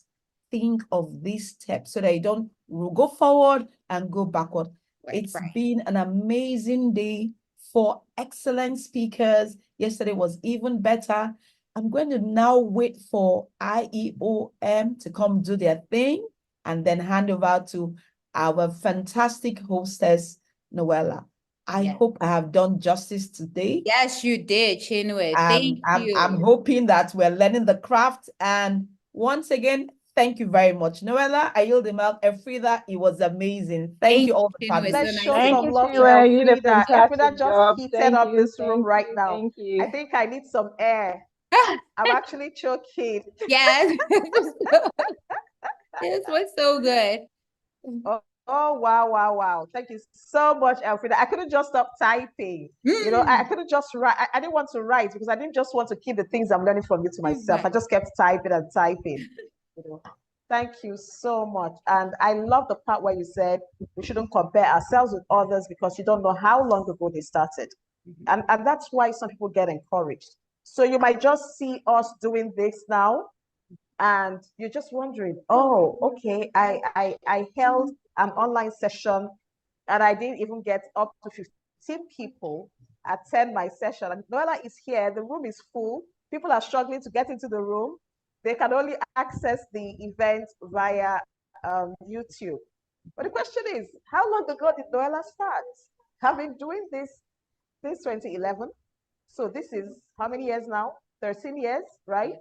think of these steps so that you don't go forward and go backward. It's been an amazing day for excellent speakers. Yesterday was even better. I'm going to now wait for IEOM to come do their thing and then hand over to our fantastic hostess, Noella. I hope I have done justice today. Yes, you did, Chinwe. Thank you. I'm hoping that we're learning the craft. And once again, thank you very much. Noella, I yield the mic. Alfreda, it was amazing. Thank you all for Chinwe. coming. Let's So show nice. Thank some you, love to Chinwe. You did a Alfreda. fantastic Alfreda just job. heated Thank up you, this room thank right you, now. thank you. I think I need some air. I'm actually choking. Yes. This was so good. Oh, wow, wow, wow. Thank you so much, Alfreda. I couldn't just stop typing. I couldn't just write. I didn't want to write because I didn't just want to keep the things I'm learning from you to myself. I just kept typing and typing. Thank you so much. And I love the part where you said we shouldn't compare ourselves with others because you don't know how long ago they started. And that's why some people get encouraged. So you might just see us doing this now, and you're just wondering, oh, okay, I held an online session and I didn't even get up to 15 people attend my session. And Noella is here, the room is full. People are struggling to get into the room. They can only access the event via YouTube. But the question is, how long ago did Noella start? I've been doing this since 2011. So this is how many years now? 13 years, right?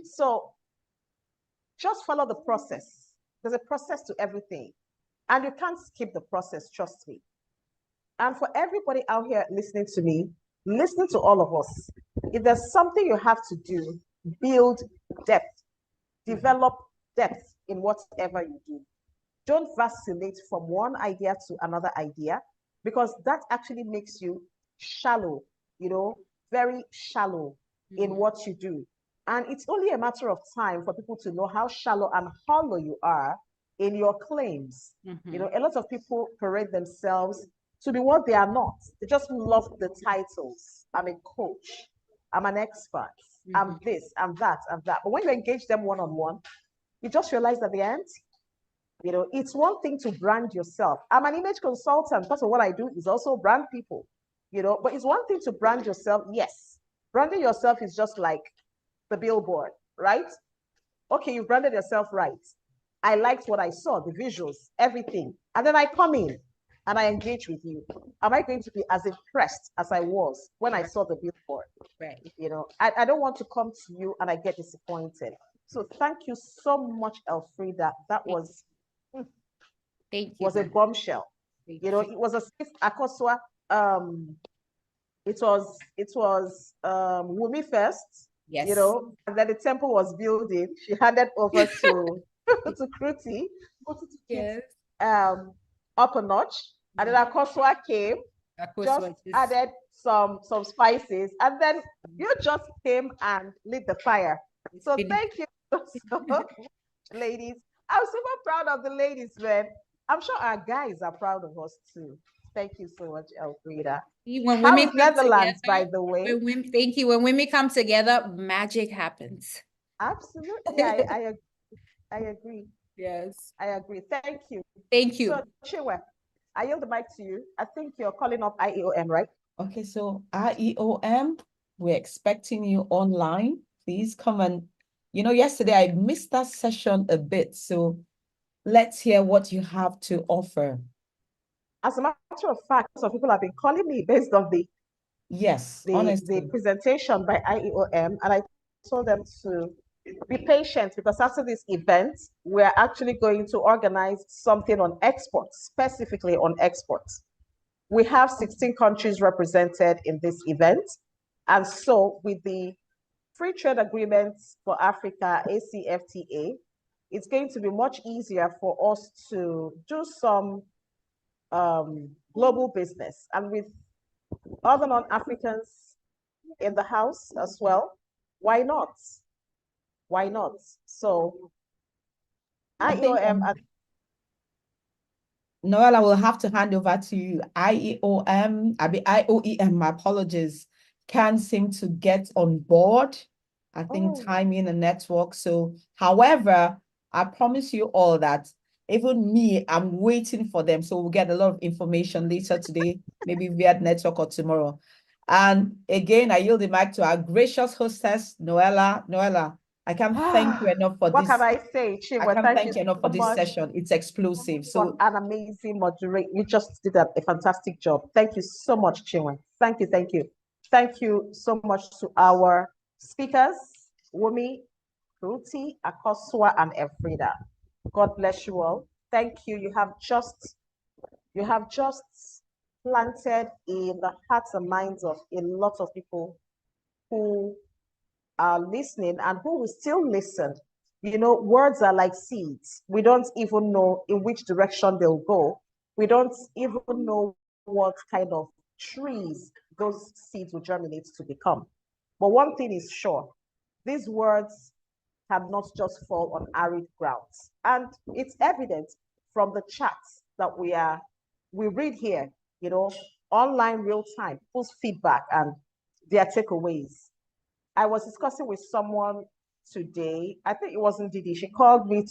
So just follow the process. There's a process to everything, and you can't skip the process, trust me. And for everybody out here listening to me, listening to all of us, if there's something you have to do, build depth, develop depth in whatever you do. Don't vacillate from one idea to another idea, because that actually makes you shallow, very shallow in what you do. And it's only a matter of time for people to know how shallow and hollow you are in your claims. A lot of people parade themselves to be what they are not. They just love the titles. I'm a coach. I'm an expert. I'm this, I'm that, I'm that. But when you engage them one-on-one, you just realize that they're empty. It's one thing to brand yourself. I'm an image consultant. Part of what I do is also brand people, but it's one thing to brand yourself. Yes. Branding yourself is just like the billboard, right? Okay, you branded yourself right. I liked what I saw, the visuals, everything. And then I come in and I engage with you. Am I going to be as impressed as I was when I saw the billboard? Right. I don't want to come to you and I get disappointed. So thank you so much, Alfreda. That was a bombshell. It was a safe Akosua. It was Wumi first. Yes. And then the temple was building. She handed over to to Kruti. Yes. Up a notch. And then Akosua came, just added some spices, and then you just came and lit the fire. So thank you so much, ladies. I'm super proud of the ladies, man. I'm sure our guys are proud of us too. Thank you so much, Alfreda. When How women is Netherlands, by the way? Thank you. When women come together, magic happens. Absolutely, I agree. Yes, I agree. Thank you. Thank you. So, Chinwe, I yield the mic to you. I think you're calling up IEOM, right? Okay, so IEOM, we're expecting you online. Please come and, yesterday I missed that session a bit. So Let's hear what you have to offer. As a matter of fact, some people have been calling me based on Yes, the honestly. presentation by IEOM, and I told them to be patient because after this event, we're actually going to organize something on exports, specifically on exports. We have 16 countries represented in this event. And so with the Free Trade Agreements for Africa, ACFTA, it's going to be much easier for us to do some global business. And with other non-Africans in the house as well, why not? Why not? So I think IEOM, Noel, I will have to hand over to you. IOEM, my apologies, can't seem to get on board. I think timing and network. So, however, I promise you all that even me, I'm waiting for them. So we'll get a lot of information later today, maybe via network or tomorrow. And again, I yield the mic to our gracious hostess, Noella. Noella, I can't thank you enough for what this. can I say, I Chinwe? can't Thank thank you you enough so for this much session. It's explosive. for So an amazing moderator. You just did a fantastic job. Thank you so much, Chinwe. Thank you, thank you. Thank you so much to our speakers, Wumi, Ruti, Akosua, and Alfreda. God bless you all. Thank you. You have just planted in the hearts and minds of a lot of people who are listening and who will still listen. You know, words are like seeds. We don't even know in which direction they'll go. We don't even know what kind of trees those seeds will germinate to become. But one thing is sure, these words cannot just fall on arid grounds. And it's evident from the chats that we read here, you know, online real time, people's feedback and their takeaways. I was discussing with someone today. I think it wasn't Didi. She called me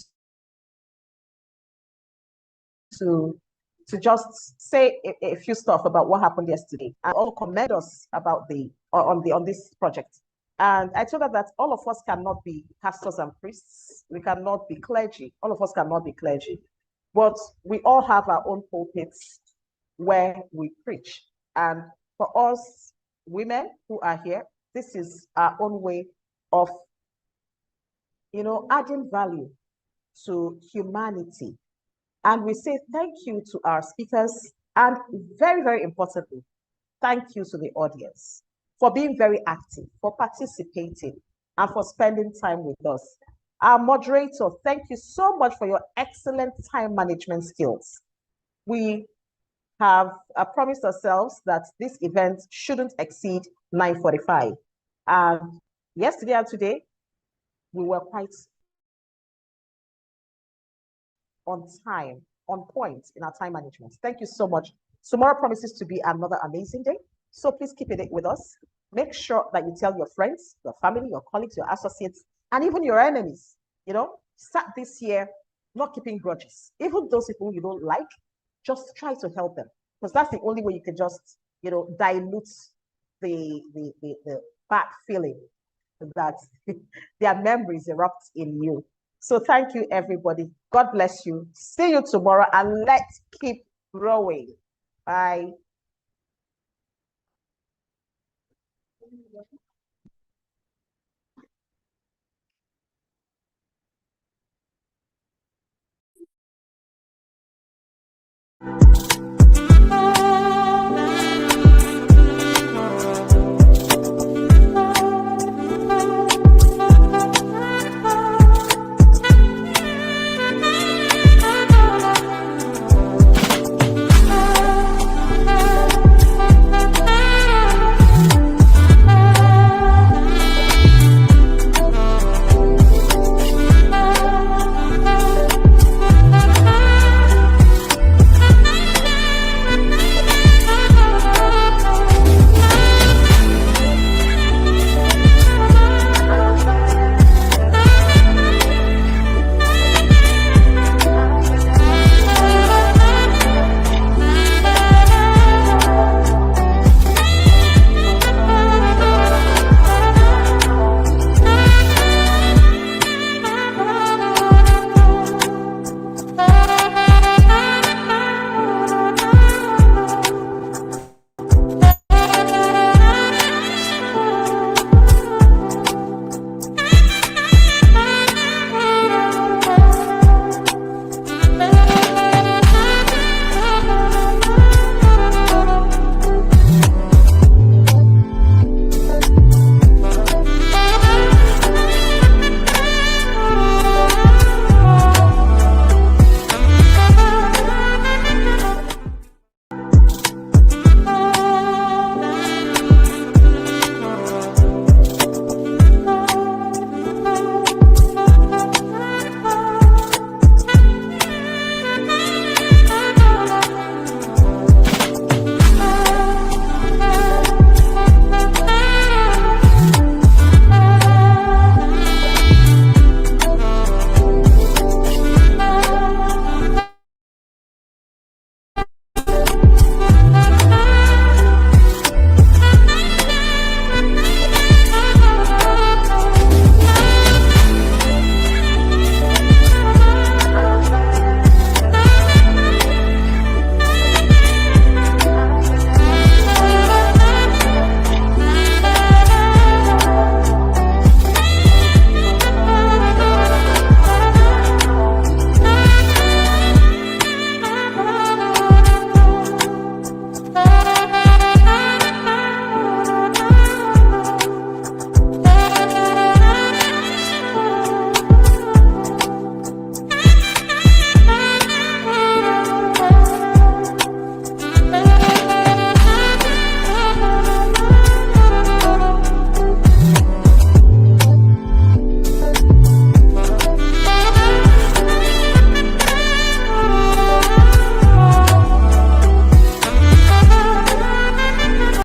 to just say a few stuff about what happened yesterday and also commend us about on this project. And I told her that all of us cannot be pastors and priests. We cannot be clergy. All of us cannot be clergy. But we all have our own pulpits where we preach. And for us women who are here, this is our own way of, you know, adding value to humanity. And we say thank you to our speakers and very, very importantly, thank you to the audience for being very active, for participating, and for spending time with us. Our moderator, thank you so much for your excellent time management skills. We have promised ourselves that this event shouldn't exceed 9:45. And yesterday and today, we were quite on time, on point in our time management. Thank you so much. Tomorrow promises to be another amazing day. So please keep it with us. Make sure that you tell your friends, your family, your colleagues, your associates, and even your enemies. You know, start this year not keeping grudges. Even those people you don't like, just try to help them. Because that's the only way you can just, you know, dilute the bad feeling that their memories erupt in you. So thank you, everybody. God bless you. See you tomorrow, and let's keep growing. Bye.